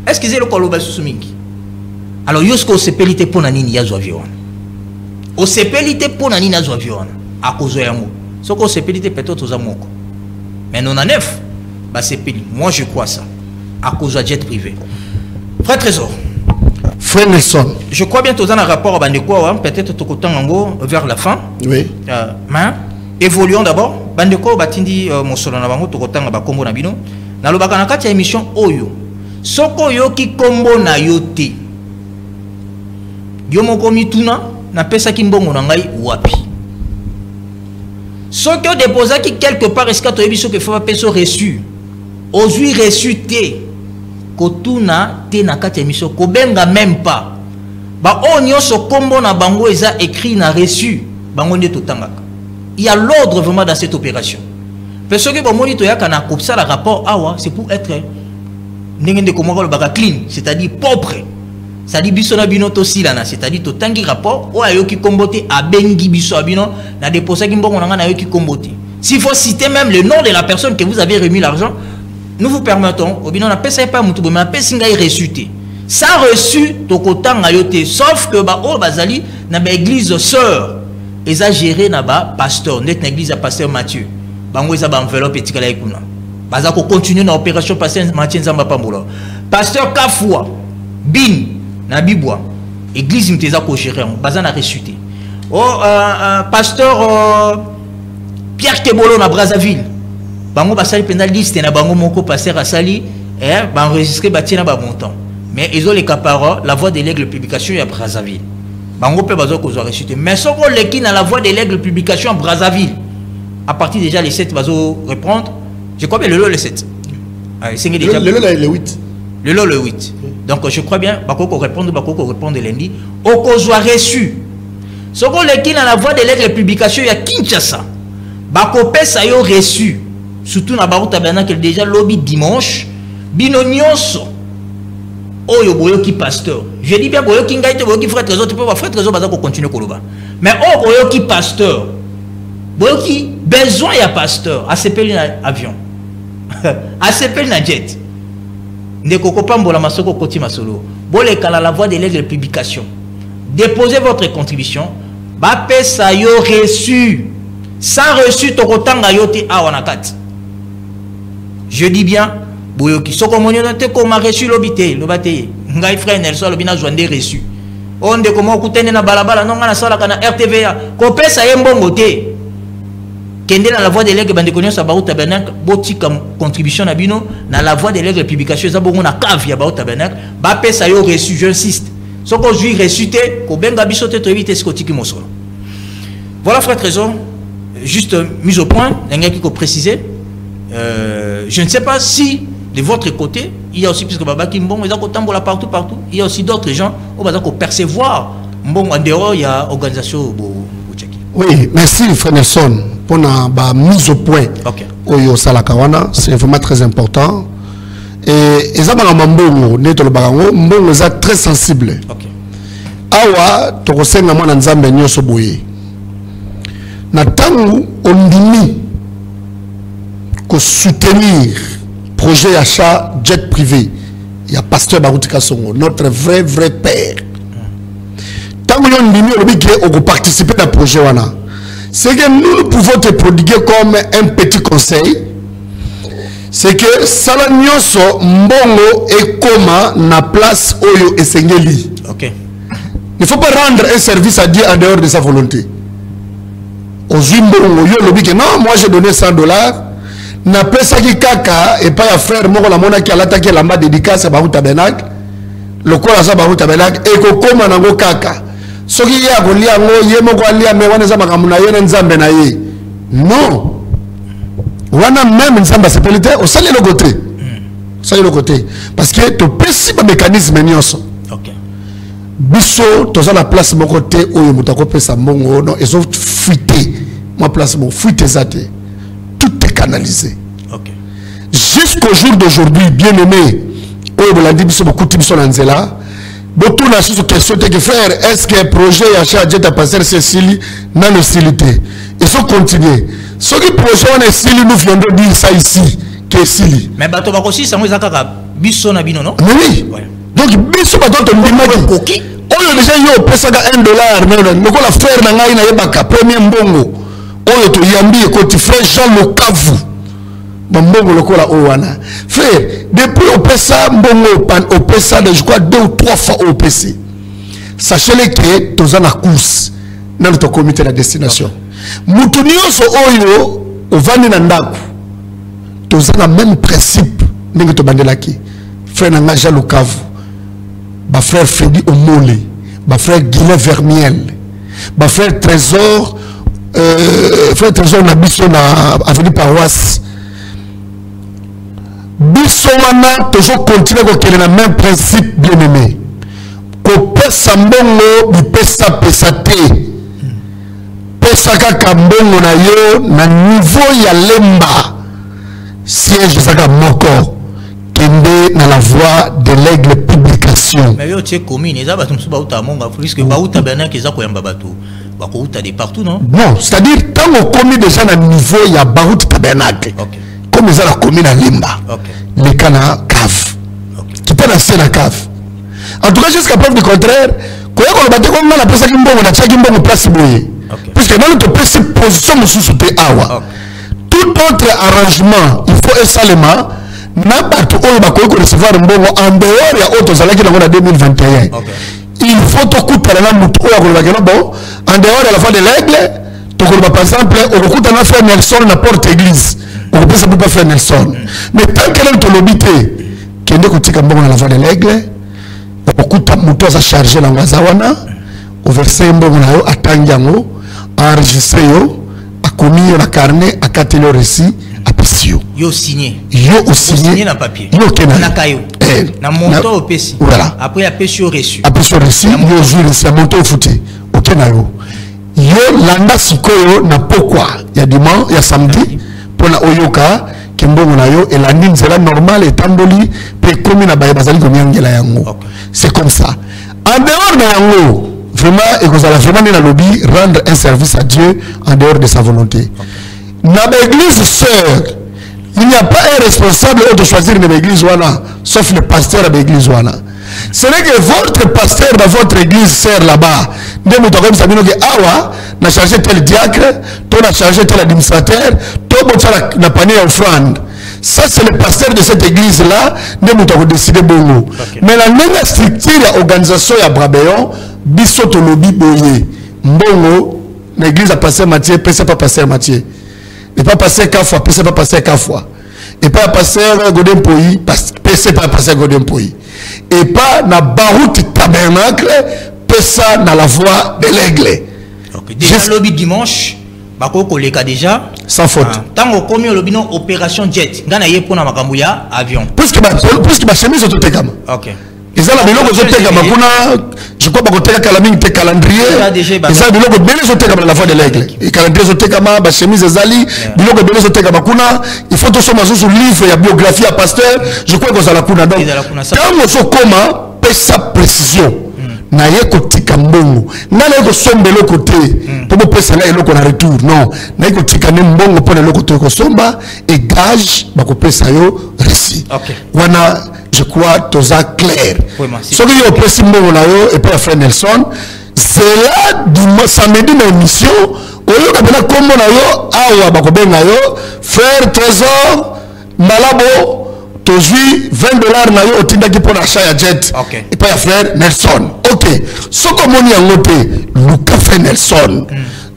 Est-ce que c'est le koloba susumingi? Alors yosko sepelite pona nini yazo avion. O sepelite pona nini yazo avion. A kozo yango. Soko sepelite peut-être aux amoko. Mais non à neuf. Bah sepeli. Moi je crois ça. À cause de jet privé. Frère Trésor. Frère Nelson. Je crois bien que tu as un rapport à Bandekwa, peut-être tout le temps vers la fin. Oui. Mais évoluons d'abord. Bandeko batindi mosolo na bango tokotanga ba kombo na bino. Na lobaka na kati ya émission oyo. Soko yo ki kombo na yo te. Yo moko mituna na pesa ki mbongo na ngai wapi. Soko déposa ki quelque part est-ce que to yebiso ke fa peso reçu. Ozui reçu te. Kotuna te na kati ya émission ko benga même pas. Ba onyo so kombo na bango eza écrit na reçu. Bango nde totangaka. Il y a l'ordre vraiment dans cette opération. Parce que bon monito ya kana kopsa la rapport awa c'est pour être ndenge komoko le baka clean, c'est-à-dire propre. C'est-à-dire biso na bino to silana, c'est-à-dire to tangi rapport o ayoki kombote abengi biso abino na déposer ki mbongo na yoki kombote. S'il faut citer même le nom de la personne que vous avez remis l'argent, nous vous permettons obino na pesa pas mutu mais pesa ngai reçu te. Ça reçu to kotanga yote sauf que ba o bazali na ba église sœur exagéré na ba pasteur net na église à pasteur Mathieu. Bango eza ba enveloppe etikala ikuna. Baza ko continuer na opération pasteur Mathieu Nzamba Pambola. Pasteur Kafwa Bin na Bibwa église mteza ko gérer baza na reçuté. Oh pasteur Pierre Tebolo na Brazzaville. Bango basali penda liste na bango moko pasteur asali ba enregistrer batina ba montant. Mais ils ont les caparos la voix de l'aigle publication à Brazzaville. Bango pe bazo ko zo reçuté. Mais soko leki na la voix de l'aigle publication à Brazzaville. À partir déjà les 7 bazo répondre. Je crois bien le lot le 7. Le lot le 8. Le lot le 8. Donc je crois bien bako répondre lundi. Oko zo reçu. Soko leki na la voix de l'aigle publication à Kinshasa. Bako pesa yo reçu. Surtout na baro tabernacle déjà lobby dimanche. Bino nyonso. Oyo boyoki pasteur. Je dis bien boyoki ngai te boyoki frère trésor, tu peux voir frère trésor baza ko continuer koloba. Mais oh boyoki pasteur. Boyoki besoin ya pasteur a sepeli na avion. A sepeli na jet. Ndeko ko pambola masoko koti masolo. Bole kala la voix de l'aigle publication. Déposez votre contribution. Ba pesa yo reçu. Sans reçu to kotanga yote awanakati. Je dis bien boyoki soko monyo te ko ma reçu lobité lobate ngai frère Nelson lobina joindé reçu onde ko mo kutene na balabala non na sala kana RTVA ko pesa yembongo te kende na la voix de l'aigle bande konyo sa ba tabernacle botika contribution na bino na la voix de l'aigle publication za bongo na cave ya ba tabernacle ba pesa yo reçu j'insiste soko jui reçu te ko benga biso te to éviter ce kotiki mosolo. Voilà frère trésor juste mise au point n'engaki ko préciser je ne sais pas si de votre côté, il y a aussi, puisque Baba Kimbon, il y a partout, il y a aussi d'autres gens qui vont percevoir. Bon, en dehors, il y a l'organisation. Oui, merci frère Nelson pour la mise au point. Oyo Salakawana, c'est vraiment très important. Et ça, Mbongo est très sensible. Awa, Tokosenga Mwana Nzambe Nyoso Boye. Natangu, on dit que soutenir projet achat jet privé. Il y a pasteur Baroutika Songo, notre vrai père. Tant que nous avons participé à ce projet, c'est que nous pouvons te prodiguer comme un petit conseil. C'est que Salanyoso Mbongo et Koma na place Oyo et Sengeli. Il ne faut pas rendre un service à Dieu en dehors de sa volonté. Au Zimbongo, non, moi j'ai donné $100. Na pesa ki kaka et pas ya frère moko la mona ki alataki la ma dédicace à Baruta Benak le kola sa Baruta Benak et ko koma nango kaka soki ya ko lia ngo ye moko alia me wana za makamuna ye na nzambe na ye non wana même nzamba sepelite au sali le côté parce que to pesi ba mécanisme nyonso biso to za la place moko te oyo mutako pesa mongo non ezo fuité ma place mo fuité zate tout est canalisé. Jusqu'au jour d'aujourd'hui, bien aimé, beaucoup de choses question que frère, est-ce que le projet achat jet à passer Cécilie n'a le silité? Il faut continuer. Ce qui projet on est Cécilie, nous venons de dire ça ici, que Cécilie. Mais bateau va aussi, ça nous a biso na bino non? Oui. Donc biso bateau te dit coquille. On a déjà eu au pesa $1, mais quand la frère n'a pas eu na yebaka premier mbongo. Oyo to yambi ekoti frère Jean Lokavu mbongo lokola owana frère depuis au pesa mbongo au pesa de je crois 2 ou 3 fois au PC sachez que tous en course dans notre comité de destination mutu nyonso oyo ovandi na ndako toza na même principe ndenge tobandelaki frère nanga Jean Lukavu ba frère Freddy Omole ba frère Guilain Vermiel ba frère Trésor na biso na avenue Paroisse biso wana toujours continuer kokele na même principe bien aimé kopesa mbongo bipesa pesa te pesa kaka mbongo na yo na niveau ya lemba siège zaka moko kende na la voie de l'aigle publication mais yo tche commune eza bato msu bauta monga puisque bauta bana keza koyamba bato bakouta de partout non c'est-à-dire tant on commis déjà na niveau ya Baout Tabernacle comme ils ont la commune à Limba les cana cave qui peut lancer la cave en tout cas jusqu'à preuve du contraire quand on va dire qu'on a la personne qui mbongo na tchaki mbongo place boye puisque dans notre position monsieur soupe awa tout autre arrangement il faut seulement na bato oyo bakoki recevoir mbongo en dehors ya auto zalaki na 2021 il faut tout couper la mutu oyo akolobaki bon en dehors de la voie de l'aigle tokoloba par exemple okuta na frère Nelson na porte église okopesa pas frère Nelson mais tant que l'on tolobi te kende kotika mbongo na la voie de l'aigle okuta mutu aza chargé na ngazawana au verset mbongo na yo atangi yango enregistré yo akomi yo na carnet akateli yo récit apesi yo yo signé na papier yo kena na kayo na monto opesi voilà après apesi yo reçu yo jure c'est monto futi okena yo landa sikoyo na pokwa ya dimanche ya samedi pona oyoka kimbongo na yo elandi nzela normal etamboli pe komi na baye bazali komiangela yango c'est comme ça en dehors de yango vraiment ekozala vraiment na lobby rendre un service à Dieu en dehors de sa volonté na l'église sœur il n'y a pas un responsable de choisir une église wana sauf le pasteur de l'église wana. Ce n'est que votre pasteur dans votre église sert là-bas. Nous avons dit que awa na chargé tel diacre, toi na chargé tel administrateur, toi na panier offrande. Ça c'est le pasteur de cette église là. Nous avons décidé bongo. Mais la même structure ya organisation ya Brabéon, biso to lobby boye. Mbongo l'église a passé Mathieu, pèse pas passer Mathieu. Et pas passer Kafwa, pèse pas passer Kafwa. Et pas passer Godem Poyi, pèse pas passer Godem Poyi. Et pas na Baout Tabernacle, pesa na la voie de l'aigle. Déjà lobby dimanche, bako leka déjà sans faute. Tant au commis lobby non opération jet. Ngana ye pona makambuya avion. Puisque ma chemise au tekama. OK. Ils ont la biloko zo tekama kuna je crois bako teka kalaming te calendrier. Ils ont biloko bele zo tekama la voie de l'aigle. Et calendrier zo tekama ba chemise ezali biloko bele zo tekama kuna il faut to soma sur livre ya biographie à pasteur, je crois que ça la kuna donc. Quand on so koma pesa précision. Na ye kotika mbongo na na ko sombe le côté pour pesa na eloko na retour non na ko tika ne mbongo pour le côté ko somba et gage ba ko pesa yo récit wana je crois toza clair ce que yo pesa mbongo na yo et pas frère Nelson c'est là dimanche samedi na émission oyo ka bena kombo na yo awa ba ko benga yo frère Trésor Malabo tozui $20 na yo otindaki pour l'achat ya jet et pas ya frère Nelson. OK. Soko moni yango te Luka frère Nelson.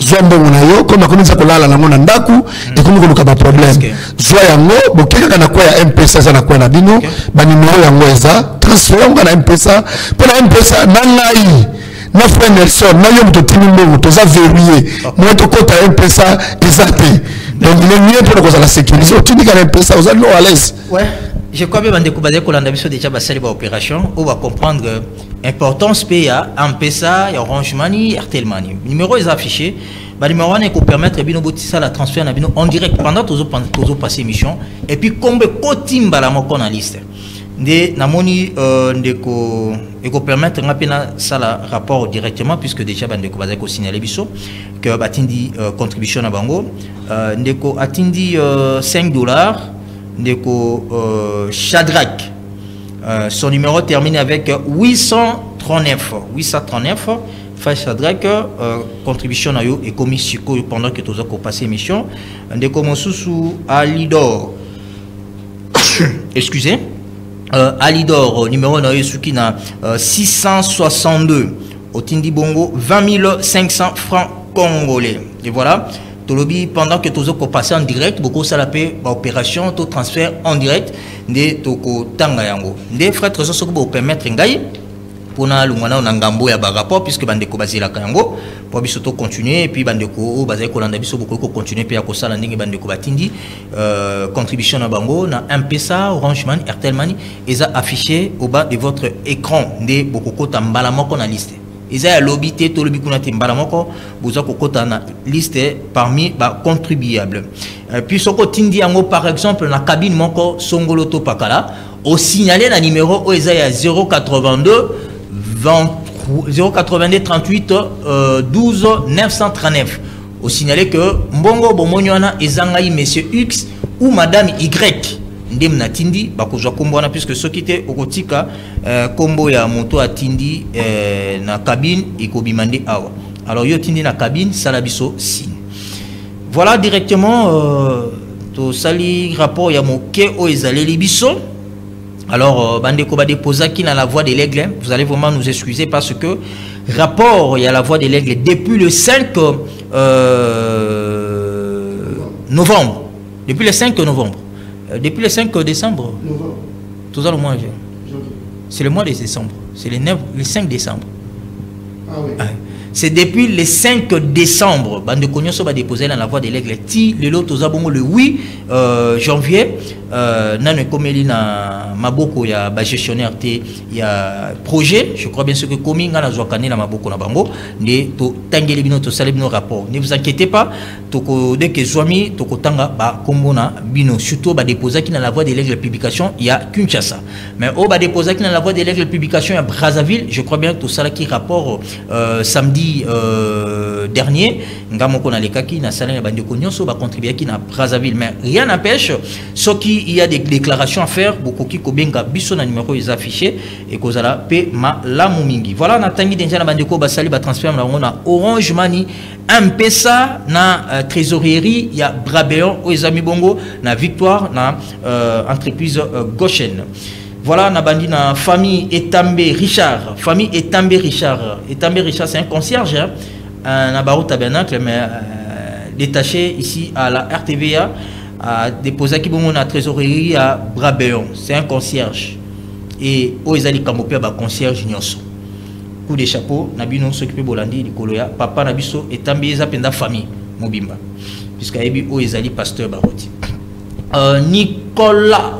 Zombo na yo comme akomisa kolala na ngona ndaku et comme ko ba problème. Zwa yango bokeka kana kwa ya M-Pesa za na kwa na bino ba numéro yango eza transfert yango na M-Pesa pour na M-Pesa na ngai na frère Nelson na yo mto tini mbongo toza verrouillé. Moi to kota M-Pesa ezate. Donc il est mieux pour que ça la sécuriser. Otini kana M-Pesa aux allo à l'aise. Ouais. Je crois que vous déjà passé l'opération, on va comprendre l'importance PA, M-Pesa, Orange Money, Airtel Money. Le numéro est affiché. Le numéro est pour permettre de la transfert en direct pendant que vous passez mission. Et puis, comme Kotimba la moko na liste. Namoni ko permettre ça la rapport directement puisque déjà bandeko bazako signaler biso que batindi contribution na bango ndeko atindi $5 Ndeko Shadrach. Son numéro termine avec 839. Frère Shadrach, contribution à yo et commis pendant que tu as passé l'émission. Ndeko Mosusu Alidor. Excusez. Alidor, numéro na yo suki na 662. Au Tindi Bongo, 20 500 francs congolais. Et voilà, tolobi pendant que tous autres passer en direct, beaucoup ça l'appelle opération, tout transfert en direct de toko tanga yango. Des frères trésor ce que vous permettre ngai pour na lungwana na ngambo ya ba rapport puisque bandeko bazila kango pour biso to continuer et puis bandeko bazai ko landa biso beaucoup continuer puis ya ko sala ndenge bandeko batindi contribution na bango na M-Pesa, Orange Money, Airtel Money eza affiché au bas de votre écran de beaucoup kota mbala moko na liste. Eza ya lobité to lobi kuna te mbala moko boza ko kota na liste parmi ba contribuables. Puis soko tindi yango par exemple na cabine moko songolo to pakala au signaler na numéro o eza ya 082 082 38 12 939. Au signaler que mbongo bomonyana ezangai monsieur X ou madame Y ndem na tindi bakozwa kombo na puisque ceux qui étaient au kotika kombo ya moto atindi na cabine ekobimande awa. Alors yo tindi na cabine salabiso signe. Voilà directement to sali rapport ya moke o ezaleli biso. Alors, bandeko ba déposa qui dans la voie de l'aigle, vous allez vraiment nous excuser parce que rapport il y a la voie de l'aigle depuis le 5 novembre. Depuis le 5 novembre. Depuis le 5 décembre. Tout ça le mois. C'est le mois de décembre. C'est le 5 décembre. Ah oui. C'est depuis le 5 décembre. Bandeko nyonso ba déposer dans la voie de l'aigle. Ti le lot bongo le 8 janvier. Nane komeli na maboko ya ba gestionnaire te ya projet. Je crois bien ce que komi ngana zwakane na maboko na bango ne to tangeli bino to salé bino rapport. Ne vous inquiétez pas, toko dès que zwami toko tanga ba kombona bino surtout ba déposer qui dans la voie de l'aigle publication il y a Kinshasa. Mais au ba déposer qui dans la voie de l'aigle publication à Brazzaville, je crois bien que tout ça qui rapport samedi dernier ngamoko na lekaki na salé na bandeko nyonso ba contribuer qui na Brazzaville, mais rien n'empêche ce qui il y a des déclarations à faire, beaucoup qui kobenga biso na numéro is affiché et kozala pe ma la mumingi. Voilà na tangi déjà na bandeko basali ba transfert na on a Orange Money, M-Pesa na trésorerie ya Brabéon o ezami bongo na Victoire na entreprise Goshen. Voilà na bandi na famille Etambe Richard, famille Etambe Richard. Etambe Richard c'est un concierge hein, na Barou Tabernacle mais détaché ici à la RTVA. A déposé qui bon na trésorerie à Brabéon, c'est un concierge et o ezali kamopia ba concierge nyonso. Coup de chapeau na bino s'occuper bolandi likolo ya papa na biso etambi eza penda famille mobimba puisque ebi o ezali pasteur Baroti.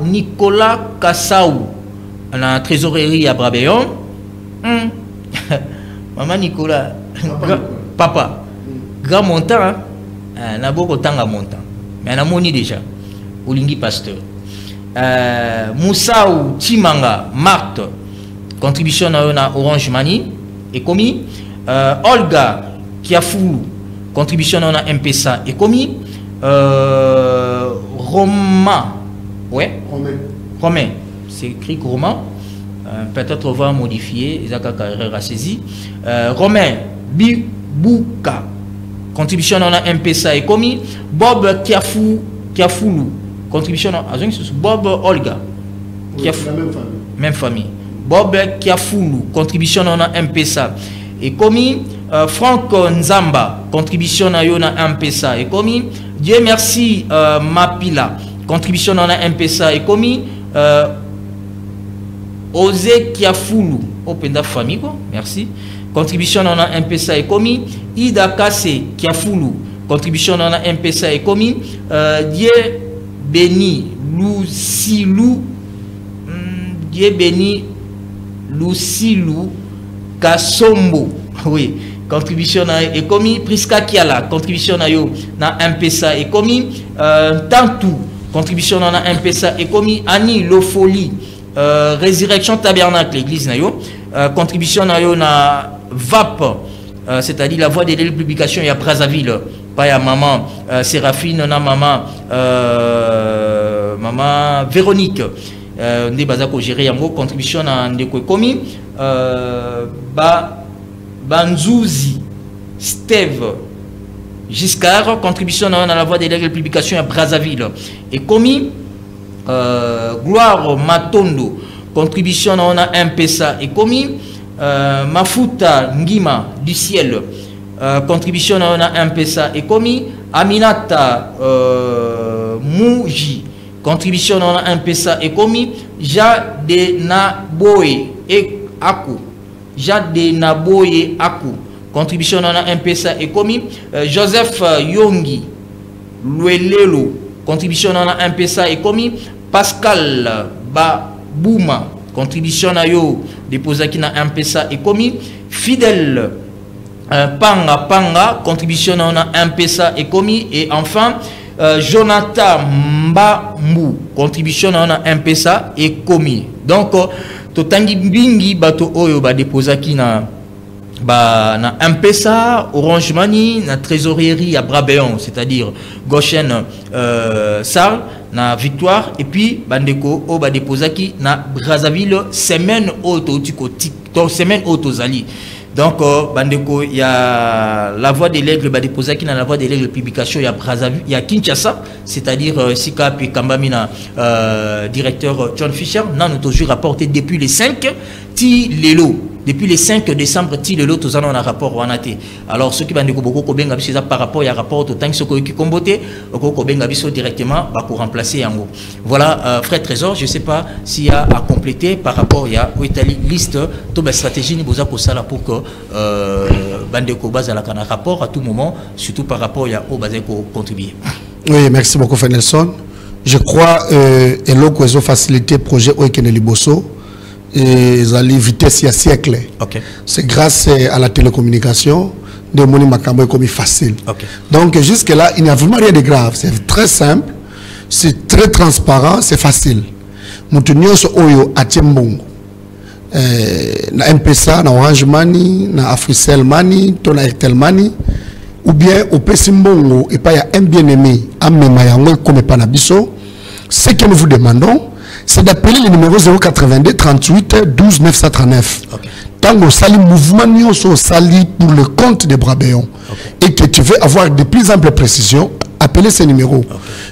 Nicolas Kassau na trésorerie à Brabéon. Maman Nicolas papa grand montant na boko tanga montant. Mais on a moni déjà. Olingi pasteur. Moussaou Timanga Marthe. Contribution à Orange Money. Et commis. Olga Kiafou. Contribution à M-Pesa. Et commis. Romain. Ouais. Romain. C'est écrit Romain. Peut-être on va modifier. Ils saisi. Romain Bibouka. Contribution à M-Pesa et commis. Bob Kiafoulou. Contribution à Bob Olga. Oui, même famille. Bob Kiafoulou. Contribution à M-Pesa et commis. Franck Nzamba. Contribution à M-Pesa et commis. Dieu merci Mapila. Contribution à M-Pesa et commis. Ose Kiafoulou. Open famille quoi. Merci. Contribution dans un M-Pesa est commis. Ida Kassé Kiafoulou. Contribution dans un M-Pesa est commis. Dieu béni Lucilou. Dieu béni Lucilou Kassombo. Oui. Contribution est commis. Priska Kiala. Contribution dans M-Pesa est commis. Tantou. Contribution dans un M-Pesa est commis. Annie Lofoli. Résurrection Tabernacle, l'église nayo. Contribution nayo na VAP, c'est-à-dire la voie de la publication, il y a Brazzaville, pas ya maman Séraphine, na maman maman Véronique, ne bazako gérer yango. Contribution na ndeko komi Banzouzi Steve Giscard. Contribution na la voie de la publication à Brazzaville et commis. Gloire Matondo. Contribution na M-Pesa et commis. Mafuta Ngima du ciel. contribution on a MPSA et commis. Aminata Mouji, contribution on a MPSA et commis. Jade Naboye et Aku. Jade Naboye Aku, contribution on a MPSA et commis. Joseph Yongi Luelelo, contribution on a MPSA et commis. Pascal Babouma, contribution à yo déposé qui na MPSA et commis. Fidèle Panga, contribution à MPSA et commis. Et enfin, Jonathan Mbambu, contribution à MPSA et commis. Donc, Totangi Bingi Bato Oyo ba déposé qui na MPSA, Orange Money, na trésorerie à Brabéon, c'est-à-dire Goshen Sarl, na Victoire, et puis Bandeko o ba déposé qui na Brazzaville, semaine auto semaine auto zali. Donc Bandeko, il y a la voix des legs, ba déposé qui na la voix des legs publication, il y a Brazzaville, il y a Kinshasa, c'est-à-dire Sika puis Kambamina, directeur John Fisher, nous avons toujours rapporté depuis les 5 ti lelo. Depuis le 5 décembre, l'autre on a rapport au Anate. Alors, ceux qui vont dire par rapport à rapport au temps qui comboté, directement pour remplacer Yango. Voilà, frère Trésor, je ne sais pas s'il y a à compléter par rapport à l'Italie liste de la stratégie pour que Bandeko base à la rapport à tout moment, surtout par rapport à au Bazeko contribuer. Oui, merci beaucoup, Frère Nelson. Je crois que l'eau facilité le projet Oekene Liboso. Et la vitesse il y a siècle. Okay. C'est grâce à la télécommunication de Moni Makambo comme facile. Okay. Donc jusque là il n'y a vraiment rien de grave. C'est très simple, c'est très transparent, c'est facile. Moutunio so oyo atiembongo. Na MPSA, na Orange Money, na Africell Money, na Airtel Money, ou bien au Pesimbongo et pas y a un bien-aimé à Memayango comme Panabiso. Ce que nous vous demandons, c'est d'appeler le numéro 082 38 12 939. Tant que sali mouvement sali pour le compte de Brabéon et que tu veux avoir de plus amples précisions, appelez ce numéro.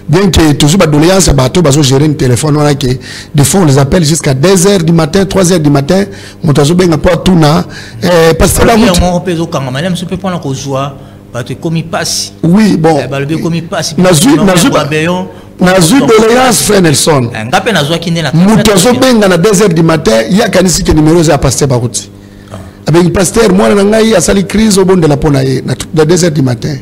Bien que toujours doléance bateau bazo gérer un téléphone on a que des fois on les appelle jusqu'à 2h du matin, 3h du matin, montazo benga pas tout na parce que là on peut au kanga madame se peut prendre la joie parce que comme il passe. Oui, bon. Comme il passe. Brabéon Nazu doléance Frère Nelson. Moutazo benga na 2h du matin, il y a kanisi que numéro za pasteur Barouti. Avec pasteur moi na ngai a sali crise au bon de la ponaye na 2h du matin.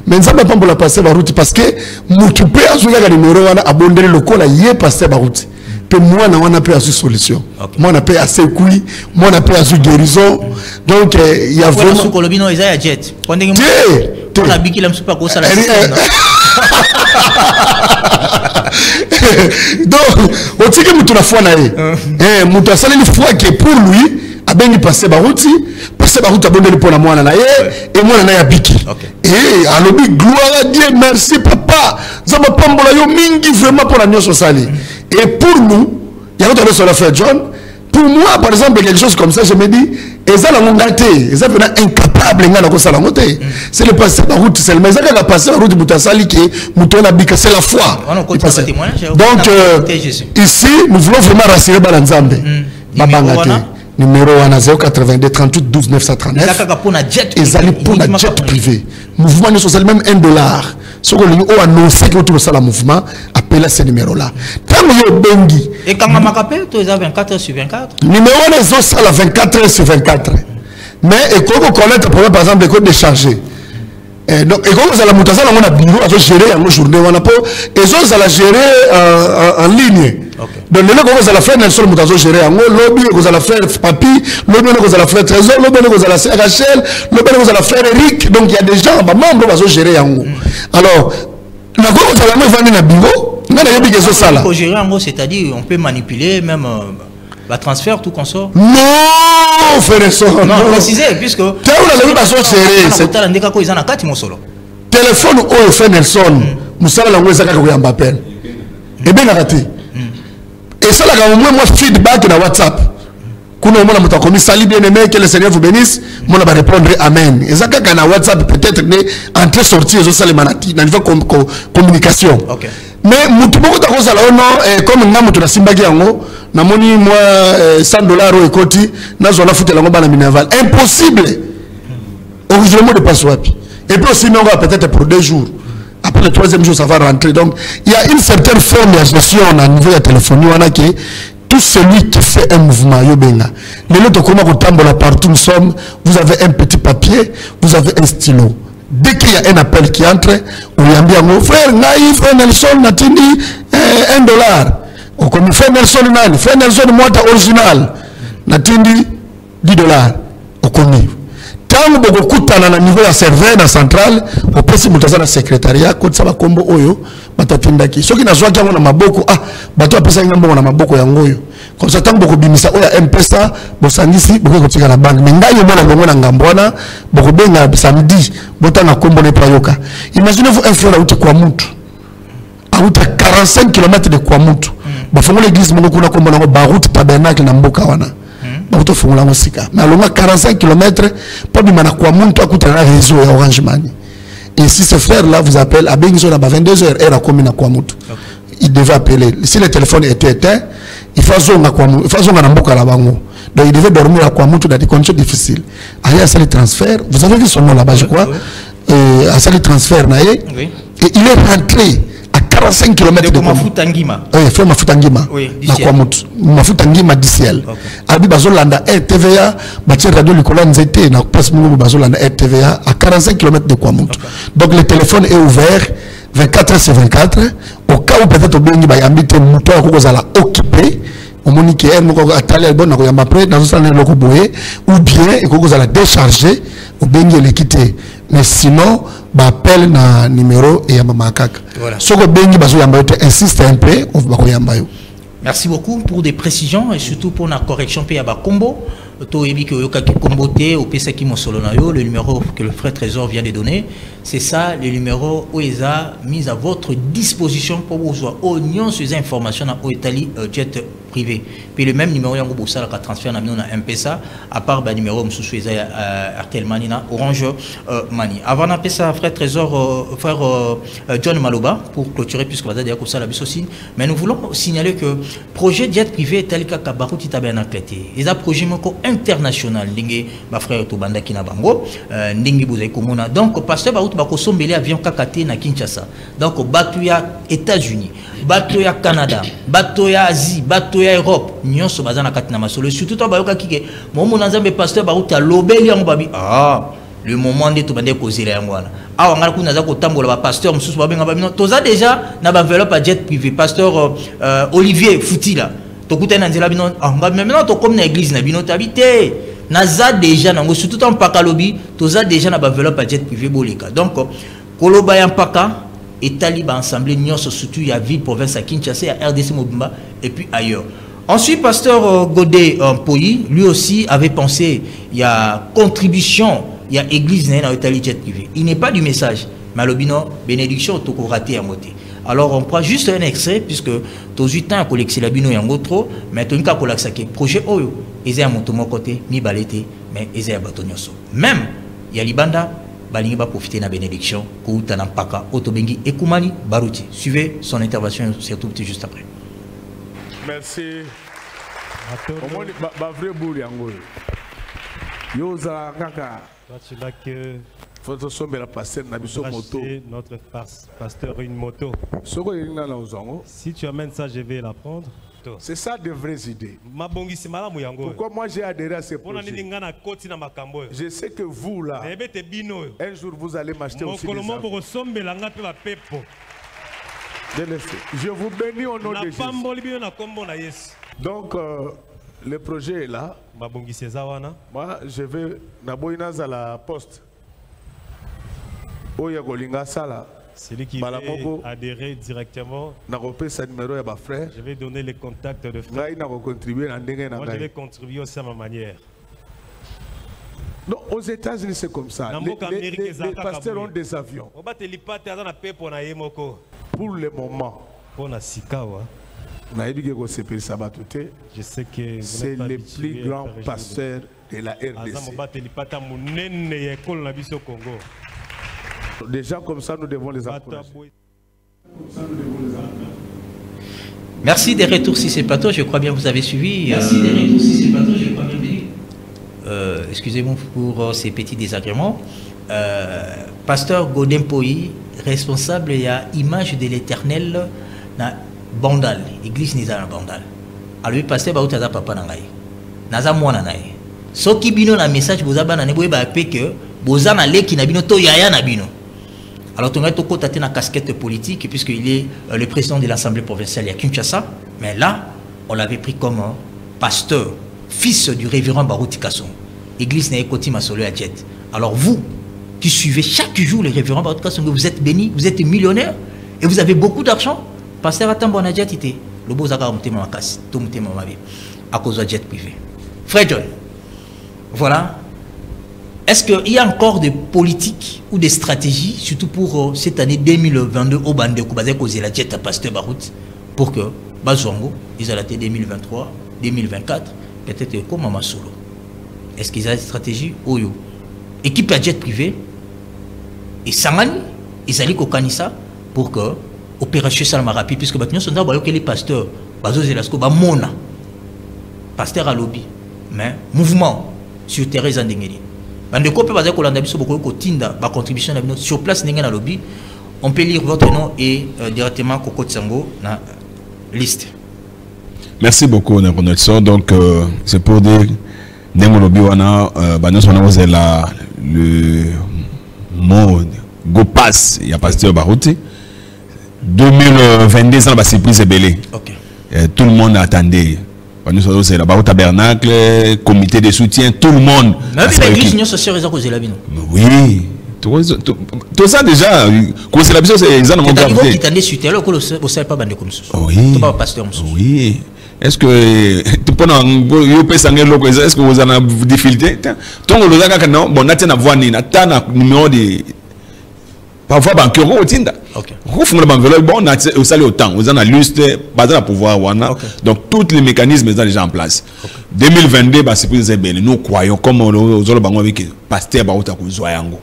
Mais nzamba pambo la pasteur Barouti parce que mutupe azuga ka numéro wana abondele lokola yé pasteur Barouti. Pe moi na wana pe azu solution. Moi na pe assez couille, moi na pe azu guérison. Donc il y a vraiment sous kolobino Isaiah Jet. Pendant que on a biki la msupa ko sala. Donc, on dit que nous avons foi naé. Nous avons une foi qui est pour lui. A bien passé Barouti, passer Barouti a bonné pour la moine naé et moi naé biki. Et à l'objet gloire à Dieu, merci papa. Zama pambola yo mingi vraiment pour la nyoso sali. Et pour nous, il y a autre sur la frère John. Pour moi, par exemple, quelque chose comme ça, je me dis, ils ont la monté, ils ont incapable de monter. C'est le passé de la route seulement. Ils ont passé la route de Moutasali qui est c'est la foi. Donc, ici, nous voulons vraiment rassurer Balanzambe. Numéro 082 38 12 939. Ils allaient pour la jet privé. Mouvement ne sont même $1. Ce qu'on a annoncé que tout ça mouvement appelle ce numéro là. Quand vous bengi. Et quand on m'a appelé, tu es 24 sur 24. Numéro les autres à 24 sur 24. Mais et quand vous connaissez le problème par exemple de code déchargé. Donc et quand vous allez monter ça on a bureau à gérer en journée on a pas et autres à la gérer en ligne. Donc le que vous allez faire Nelson Moutazo gérer en lobby vous allez faire Papi, lobby vous allez faire Trésor, lobby vous allez faire Rachel, lobby vous allez faire Eric. Donc il y a des gens membres qui vont gérer en haut. Alors la quoi vous allez me vendre dans bureau, on a des choses ça là. Gérer en haut c'est-à-dire on peut manipuler même la transfert tout consort. Non, frère Nelson. Non, préciser puisque tu as la façon gérer c'est ndeka ko izana kati mosolo. Téléphone au frère Nelson, musala la ngweza ka ko yamba appel. Et bien raté. Et ça, là, au moins, moi, feedback dans WhatsApp. Quand on m'a dit, salut bien aimé, que le Seigneur vous bénisse, moi, je vais répondre Amen. Et ça, quand on WhatsApp, peut-être, entrer, sortir, ça, les manati, dans niveau communication. Mais, comme nous avons la Simbagi, nous avons moi, $100 au côté, nous avons foutu la bombe à la minerval. Impossible. le mot de passe wapi. Et puis aussi, on va peut-être pour 2 jours. Après le 3e jour, ça va rentrer. Donc, il y a une certaine forme de gestion à niveau de la téléphonie. On a que tout celui qui fait un mouvement, les autres, comment vous partout nous sommes, vous avez un petit papier, vous avez un stylo. Dès qu'il y a un appel qui entre, on y a bien, frère Naïf, frère Nelson, Natini, $1. Ou comme frère Nelson, frère Nelson, moi, original, Natini, $10. Au connaît. Tant que vous avez un niveau de serveur, dans centrale, vous pouvez vous faire un secrétariat, quand ça va combo oyo, batatindaki. Ceux qui n'ont pas de maboko, bato apesa ngambo na maboko ya ngoyo. Comme ça, tant que vous bimisa oya M-Pesa, vous sangisi, vous pouvez la banque. Mais ngayo mona bongo na ngambwana, vous benga samedi, vous na combo ne prayoka. Imaginez-vous un frère out kwa mutu. Out 45 km de kwa mutu. Ba fongo l'église mongo kuna combo na ba route tabernacle na mboka wana. Bato fongola musika. Mais alonga 45 km, pas bimana kwa mutu akuta na réseau ya Orange Money. Et si ce frère-là vous appelle à Benzo à 22h, elle a commis à Kouamoutou. Il devait appeler. Si le téléphone était éteint, il faut zonga Kouamoutou. Il faut zonga Namboka la bango. Donc il devait dormir à Kouamoutou dans des conditions difficiles. Allez à le transfert. Vous avez vu son nom là-bas, je crois. À le transfert, et il est rentré à 45 km de Mafutangima. Oui, frère Mafutangima. Oui, Mafutangima d'Iciel. Abi Bazolanda RTVA, Bâtir Radio Nicolas Nzete, na place Moulou Bazolanda RTVA à 45 km de Kouamoutou. Donc le téléphone est ouvert 24h/24. Au cas où peut-être au Bengi Bayambite Mouto à Kozala occupé, au Monique R, Moko Atali Albon, Nakoyama Pré, dans un loko boé, ou bien et Kozala déchargé, au Bengi le quitter. Mais sinon, appel na numéro et Yamama Kaka. Voilà. Ce que Bengi Bazoyamba insiste un peu, on va Koyambayo. Merci beaucoup pour des précisions et surtout pour la correction Payaba Combo. Le numéro que le frère Trésor vient de donner, c'est ça le numéro OESA mis à votre disposition pour vous avoir oignon sur les informations dans Italie jet privé. Puis le même numéro, il y a un transfert dans M-Pesa, à part le numéro Airtel Money, Orange Money. Avant d'appeler ça, frère Trésor, frère John Maloba, pour clôturer, puisque vous avez dit que ça la aussi. Mais nous voulons signaler que le projet jet privé tel que Kabarouti Tabernacle, il y a un projet international, ma frère Tobanda Kinabango, Ndingi Bouzé Komona. Donc, pasteur Baout Bakosombele avion Kakate na Kinshasa. Donc, Batuya États-Unis, Batuya Canada, Batuya Asie, Batuya Europe, Nyon Sobazana Katina Masolo. Surtout, Bayoka Kike, mon monazambe pasteur Baout a l'obéli en Babi. Ah, le moment de Tobanda Kozile Yangwana. Ah, on a coup Nazako Tambola, pasteur Moussous Babin Babino. Toza déjà, n'a pas enveloppe à jet privé, pasteur Olivier Foutila. Maintenant, tu comme dans l'église, tu habites. Naza déjà, surtout en Pakalobi, tu as déjà na enveloppe à jet privé bolika. Donc, Koloba en Paka et Taliban ensemble, surtout il y a ville, province à Kinshasa, à RDC Mobimba et puis ailleurs. Ensuite, pasteur Godé Poyi, lui aussi avait pensé, il y a contribution, il y a église dans l'Italie jet privé. Il n'est pas du message, mais l'obino, bénédiction, tu as raté à moitié. Alors on prend juste un extrait puisque tous 8 ans à collecter la bino yango trop, mais tout cas collecter que projet oyo, ils ont monté mon côté, mi balete, mais ils ont batonyoso. Même il y a libanda, balingi ba profiter na bénédiction, kouta na paka, otobengi ekumani baruti. Suivez son intervention surtout juste après. Merci. Au moins ba vrai bouli yango. Yoza kaka. Notre pasteur une moto. Si tu amènes ça, je vais la prendre. C'est ça de vraies idées. Pourquoi moi j'ai adhéré à ces projets? Je sais que vous là, un jour vous allez m'acheter aussi des avions. Je vous bénis au nom de Jésus. Donc le projet est là. Moi je vais à la poste. Celui qui veut adhérer directement, je vais donner les contacts de frères. Moi, je vais contribuer aussi à ma manière. Non, aux États-Unis, c'est comme ça. Les pasteurs ont des avions. Pour le moment, je sais que c'est le plus grand pasteur de la RDC. Des gens comme ça, nous devons les encourager. Merci des retours si c'est plateau, je crois bien vous avez suivi. Merci des retours si c'est plateau, je crois bien. excusez-moi pour ces petits désagréments, pasteur Godin Poyi, responsable il y a image de l'Éternel na Bandal, église Niza na Bandal. Alors pasteur ba utaza papa na ngai. Naza mwana na ye. Soki bino na message bozaba na nebo ba pe que bozana leki na bino to yaya na bino. Alors tu as une casquette politique puisqu'il est le président de l'Assemblée provinciale à Kinshasa, mais là on l'avait pris comme pasteur, fils du révérend Barouti Kasson. Église Naekoti Masolo à Jet. Alors vous qui suivez chaque jour le révérend Barouti Kasson, vous êtes béni, vous êtes millionnaire et vous avez beaucoup d'argent. Pasteur Atambo na Jet était le beau zaga mutema makasi, tout mutema mabe à cause de jet privé. Frère John, voilà. Est-ce qu'il y a encore des politiques ou des stratégies, surtout pour cette année 2022, au Bande Koubazé, causé la jet à Pasteur Barout, pour que Bazongo, ils ont la 2023, 2024, peut-être comme Mama Solo. Est-ce qu'ils ont des stratégies? Oyo. Équipe à jet privé, et Sangani, ils allaient au Kanissa, pour que opération Salma rapide, puisque maintenant, sont d'abord que les pasteurs, Bazo Zelasko, Bamona, pasteur à lobby, mais mouvement sur Thérèse Andengeli. Contribution sur place lobby. On peut lire votre nom et directement Koko Tsango na liste. Merci beaucoup Nelson. Donc c'est pour dire Nengo lobby wana le mot go pass il y a pasteur Barouti 2022 ça va surprise belé. OK. Tout le monde attendait. C'est là-bas au tabernacle, comité de soutien, tout le monde. Oui. Tout ça déjà, c'est la vision, c'est ça. Oui. Est-ce que tu peux est-ce que vous en avez difficulté? Tant que vous avez non, bon, on a voix ni, numéro de parfois banquier au Tinda. OK. Vous enveloppe bon, on a aussi autant, vous en avez liste, pas de pouvoir wana. Donc tous les mécanismes sont déjà en place. 2022 bah c'est plus bien. Nous croyons comme on zolo bango avec pasteur ba uta kuzwa yango.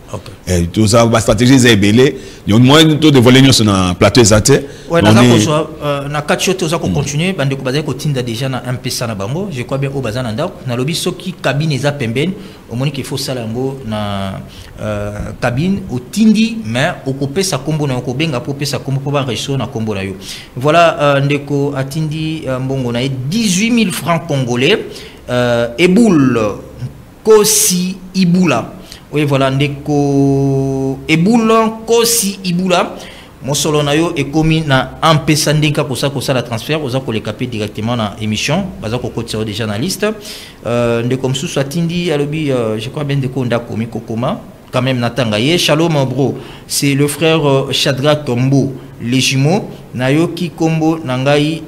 Et tout ça ba stratégie c'est belé. Donc moi tout de voler sur un plateau exaté. Ouais, na quatre choses ça qu'on continue bande ko bazai ko Tinda déjà na MPSA na bango. Je crois bien au bazana ndako na lobby soki cabine za pembeni au moni qu'il faut salango na cabine au tindi mais au kopé sa kombo na ko benga pour pesa kombo pour ba resto na kombo na yo. Voilà ndeko atindi mbongo na 18 000 francs congolais. Eboul Kosi Iboula. Oui, voilà, ndeko Eboul Kosi Iboula. Mon solo na yo est commis na empesa ndeka pour ça la transfert aux ko les capter directement dans émission baza ko kotiro déjà dans liste ndeko msusu atindi alobi je crois bien ndeko ndako mi kokoma quand même natanga ye shalom bro c'est le frère Shadrach Tombo les jumeaux na yo ki kombo nangai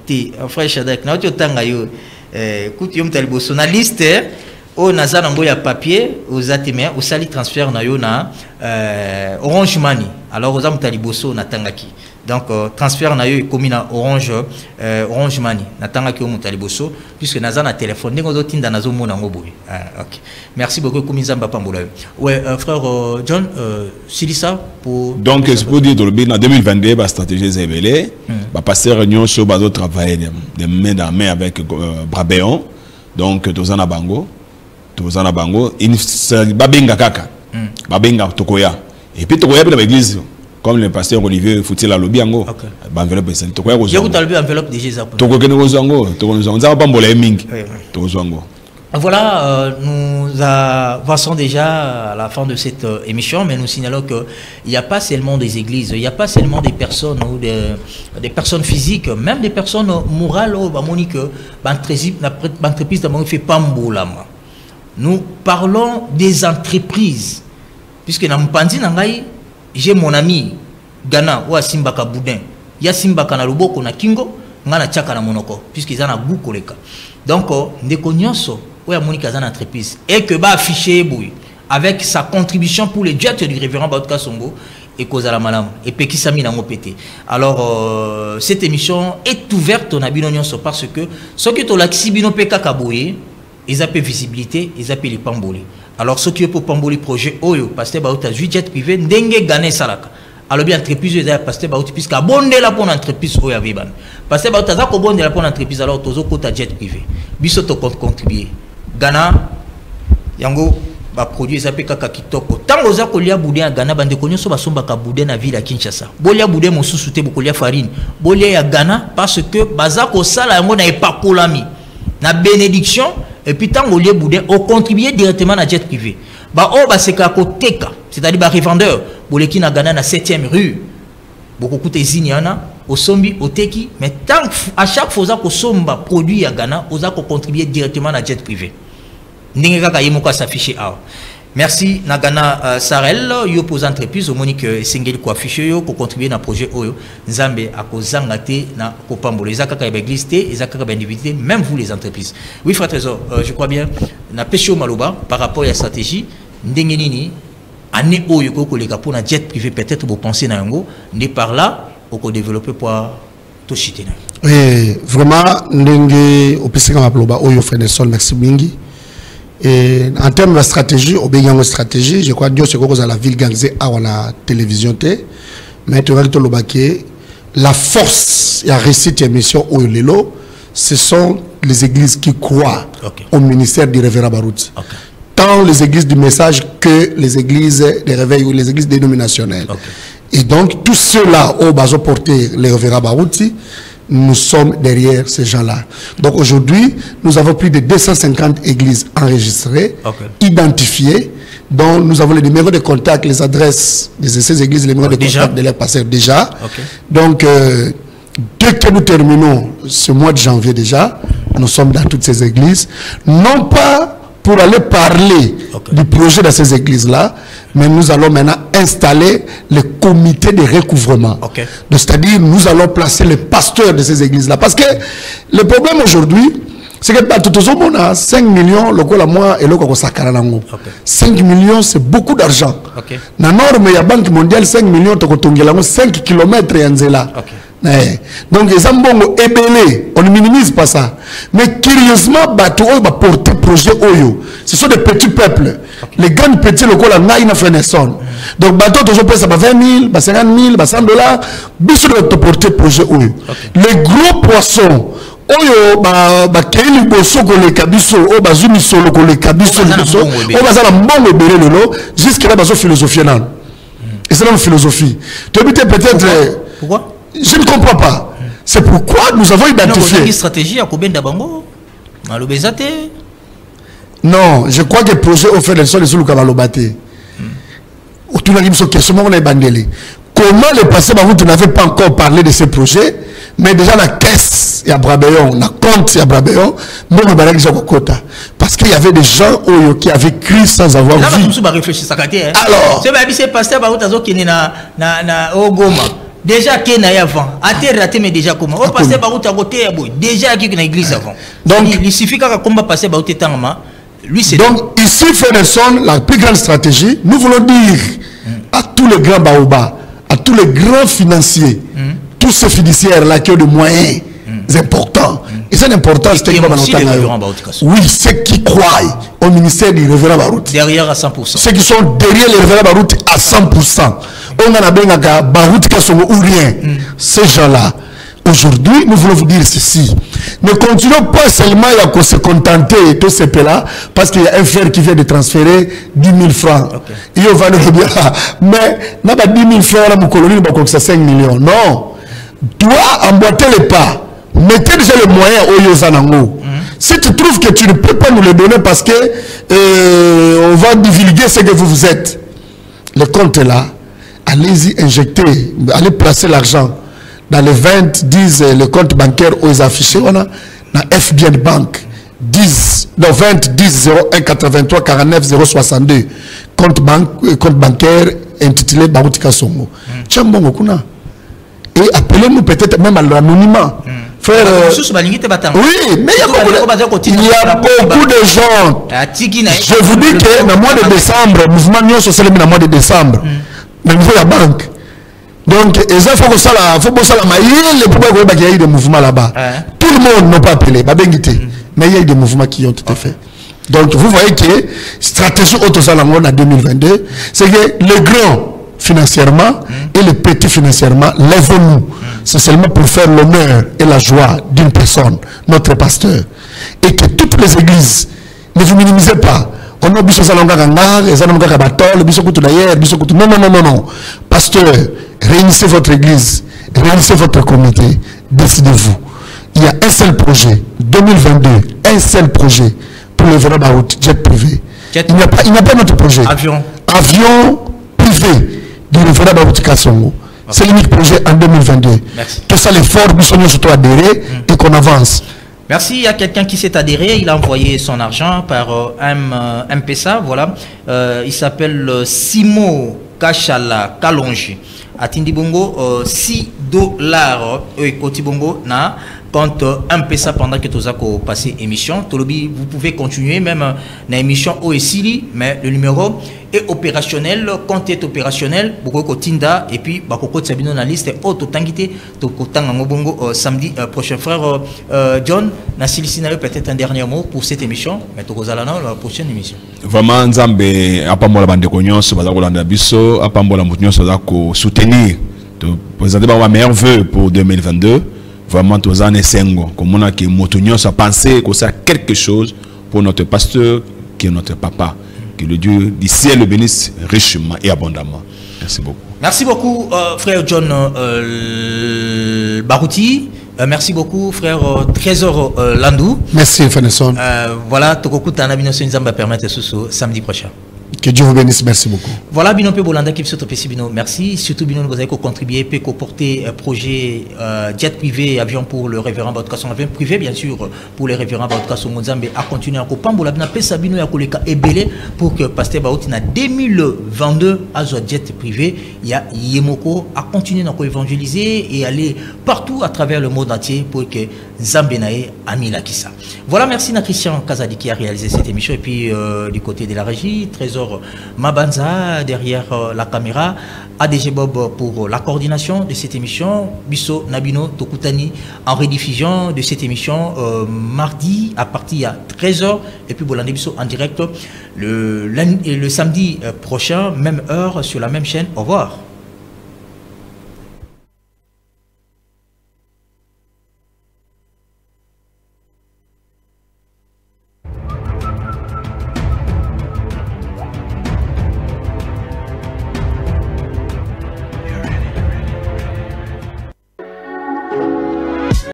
te frère Shadrach na yo tanga yo écoute yom taliboso na liste o naza nango ya papier aux atémia au sali transfert na yo na Orange Money alors aux amtaliboso na tangaki donc transfert na yo commis na Orange Money na tangaki o mutaliboso puisque naza na téléphone ndingo zo tinda nazo mona ngo boy. OK, merci beaucoup Kominzamba Pambola. Ouais frère John Silissa pour donc c'est pour dire dans le 2022 ba stratégie zébélé ba passer réunion sur ba d'autres travailler de main dans main avec Brabéon donc tozana bango il babenga kaka babenga tokoya et puis tokoya dans l'église comme le pasteur Olivier Foutil a lobby ango enveloppe c'est tokoya ko je vous talbe enveloppe déjà tokoya ko zango on za pas mbola mingi tozango. Voilà, nous avançons déjà à la fin de cette émission, mais nous signalons qu'il n'y a pas seulement des églises, il n'y a pas seulement des personnes ou des personnes physiques, même des personnes morales, l'entreprise de fait pas mbolama. Nous parlons des entreprises, puisque dans Mpandi Nangai, j'ai mon ami Ghana ou Simbaka Boudin, il y a Simbaka na Luboko na Kingo, ngana Tchaka na Monoko, puisqu'ils en ont beaucoup les cas. Donc, ndeko nyonso oya monika za entreprise et que ba afficher boui avec sa contribution pour les diètes du révérend Baoutka Songo et kozala malam et pekisami na ngopete. Alors cette émission est ouverte na bino nyonso parce que ce qui to laxi bino peka kaboye ils appellent visibilité, ils appellent les pamboli. Alors ce qui est pour pamboli projet oyo pasteur Baouta jet privé ndenge gagner salaka. Alors bien entreprise est pasteur Baouti puisque abonner la bonne entreprise oya viban. Pasteur Baouta za ko bonner la bonne entreprise alors tozo kota jet privé. Biso to contribuer. Ghana, yango ba produit ça pe kaka kitoko tango za kolia boudin ya Ghana bande konyo so basomba ka boudin na ville ya Kinshasa bolia boudin mosusu te bokolia farine bolia ya Ghana parce que baza ko sala yango na epakolami na bénédiction et puis tango lia boudin au contribuer directement na jet privé ba o ba seka ko teka c'est-à-dire ba revendeur boleki na Ghana na 7e rue beaucoup coûte zini yana au sombi au teki mais tant à chaque fois za ko somba produit ya Ghana oza ko contribuer directement na jet privé. Merci Nagana Sarel, yo pose entreprise au Monique Sengeli ko affiché yo ko contribuer na projet oyo Nzambe akozanga te na kopambolo ezaka ka église te ezaka ka individu même vous les entreprises. Oui frère Trésor, je crois bien na pêche maloba par rapport à la stratégie ndenge nini année oyo ko koleka pour na jet privé peut-être vous pensez na yango né par là au développer pour tout chiter. Oui, vraiment ndenge opesika maloba oyo frère Nelson merci mingi. Et en termes de stratégie, obéissant aux stratégies, je crois que Dieu se cause à la ville Gangzé à la télévision. Mais tu vas te le baquer. La force et la réussite émission au Lelo, ce sont les églises qui croient au ministère du révérend Barouti. Tant les églises du message que les églises des réveils ou les églises dénominationnelles. Et donc, tous ceux-là au baso porté le révérend Barouti, nous sommes derrière ces gens-là. Donc aujourd'hui, nous avons plus de 250 églises enregistrées, identifiées, dont nous avons les numéros de contact, les adresses de ces églises, les numéros de contact de leurs pasteurs déjà. Donc, dès que nous terminons ce mois de janvier déjà, nous sommes dans toutes ces églises, non pas pour aller parler du projet de ces églises-là, mais nous allons maintenant installer le comité de recouvrement. C'est-à-dire, nous allons placer les pasteurs de ces églises-là. Parce que le problème aujourd'hui, c'est que tout le monde a 5 millions, le mois et le 5 millions, c'est beaucoup d'argent. Dans la norme, il y a Banque mondiale, 5 millions, 5 km et donc les ambongo ébélés, on ne minimise pas ça. Mais curieusement, bateau va porter projet Oyo. Ce sont des petits peuples. Les grands petits locaux là, n'a fait naissance. Donc bateau toujours peut ça 20 000, 50 000, 100 $. Bissou doit porter projet Oyo. Les gros poissons. Oyo ba keli boso ko le kabiso o bazumi solo ko le kabiso biso o bazala mbongo ebele lelo jusqu'à là bazo philosophie nan. Et c'est la philosophie. Tu habites peut-être pourquoi? Je ne comprends pas. C'est pourquoi nous avons identifié. Une stratégie à Kobenda Bango. Non, je crois que le projet offert le sol et sous le Kabalobate. Comment le passé, vous n'avez pas encore parlé de ce projet, mais déjà la caisse, il y a Brabéon, la compte, il y a Brabéon, parce qu'il y avait des gens qui avaient cru sans avoir vu. Alors, c'est passé qui est na Ogoma. Déjà qui est avant, à terre raté mais déjà comment on passait par à côté déjà qui est dans l'église avant. Donc il suffit qu'à combat passer par tangama. Lui c'est donc ici Fenelson, la plus grande stratégie, nous voulons dire à tous les grands baobas, à tous les grands financiers, tous ces fiduciaires là qui ont des moyens importants. Et c'est important, c'est oui, ceux qui croient au ministère du révérend Barouti. Derrière à 100%. Ceux qui sont derrière le révérend Barouti à 100%. On a bien Barouti ou rien. Ces gens-là, aujourd'hui, nous voulons vous dire ceci. Ne continuons pas seulement à se contenter de tout ce pays-là, parce qu'il y a un frère qui vient de transférer 10 000 francs. Et on va le dire, mais n'a pas 10 000 francs, la colonie, c'est 5 millions. Non. Dois emboîter les pas. Mettez déjà les moyens au Yozanango. Si tu trouves que tu ne peux pas nous les donner parce que on va divulguer ce que vous êtes, le compte est là. Allez-y injecter, allez placer l'argent dans les 20, 10, le compte bancaire où ils affichés, on a dans FBN Bank 10, non 20, 10, 01, 83, 49, 062, compte bancaire intitulé Baroutika Songo. Tchambongo kuna. Et appelez-nous peut-être même à l'anonymat. Frère, oui, mais il y a beaucoup de gens. Je vous dis que dans le mois de décembre, le mouvement Nyon social dans le mois de décembre, dans le niveau de la banque. Donc, il faut que ça, il y a eu des mouvements là-bas. Tout le monde n'a pas appelé, mais il y a eu des mouvements qui ont été faits. Donc, vous voyez que stratégie autosalangon en 2022, c'est que les grands financièrement et les petits financièrement, lèvons-nous. C'est seulement pour faire l'honneur et la joie d'une personne, notre pasteur. Et que toutes les églises, ne vous minimisez pas. On a biso salonga gangar, et ça n'a pas batol, biso kutu d'ailleurs, biso kutu. Non, non, non, non, non. Pasteur, réunissez votre église, réunissez votre comité, décidez-vous. Il y a un seul projet, 2022, un seul projet pour le Révérend Barouti, jet privé. Il n'y a pas d'autre projet. Avion privé du Révérend Barouti Kassongo. C'est l'unique projet en 2022. Merci. Que ça, l'effort, nous sommes surtout adhérés et qu'on avance. Merci. Il y a quelqu'un qui s'est adhéré. Il a envoyé son argent par M-Pesa. Voilà. Il s'appelle Simo Kachala Kalonji. À Tindibongo, $6. Kotibongo na compte M-Pesa pendant que tu as passé émission. Tolobi, vous pouvez continuer même dans l'émission OSILI, mais le numéro est opérationnel. Compte est opérationnel. Beaucoup Tinda et puis Bakoko Tsabino na liste auto tangité. Tokotang Ngobongo samedi prochain. Frère John, Nassili Sinayo, peut-être un dernier mot pour cette émission, mais Tokozalana la prochaine émission. Vraiment, Nzambe, apambola bande konyoso, bazakolanda biso, apambola mutunyoso bazako soutenir. Présenter ma meilleur vœu pour 2022. Vraiment, tous en essengo. Comme on a qui motunyoso a pensé que ça quelque chose pour notre pasteur qui est notre papa. Que le Dieu du ciel le bénisse richement et abondamment. Merci beaucoup. Merci beaucoup, frère John Barouti. Merci beaucoup, frère Trésor Landou. Merci, Fanesson. Voilà, Tokoku Tanabino Nzamba permettre ce samedi prochain. Que Dieu vous bénisse, merci beaucoup. Voilà, Bino Pe Bolanda qui est Bino, merci. Surtout Bino, vous avez contribué, peut porter projet jet privé, avion pour le révérend Bautkason, avion privé bien sûr pour le révérend Bautkason Mozambe à continuer à Kopambola, Bina Pe Sabino Yakoleka Ebele pour que Pasteur Baouti na 2022 à jet privé, il y a Yemoko à continuer à évangéliser et aller partout à travers le monde entier pour que Zambenae Amila Kissa. Voilà, merci à Christian Kazadi qui a réalisé cette émission et puis du côté de la régie, Trésor Mabanza derrière la caméra, ADG Bob pour la coordination de cette émission, Bisso Nabino Tokutani en rediffusion de cette émission mardi à partir de 13h et puis Bolande Bisso en direct le samedi prochain, même heure sur la même chaîne. Au revoir.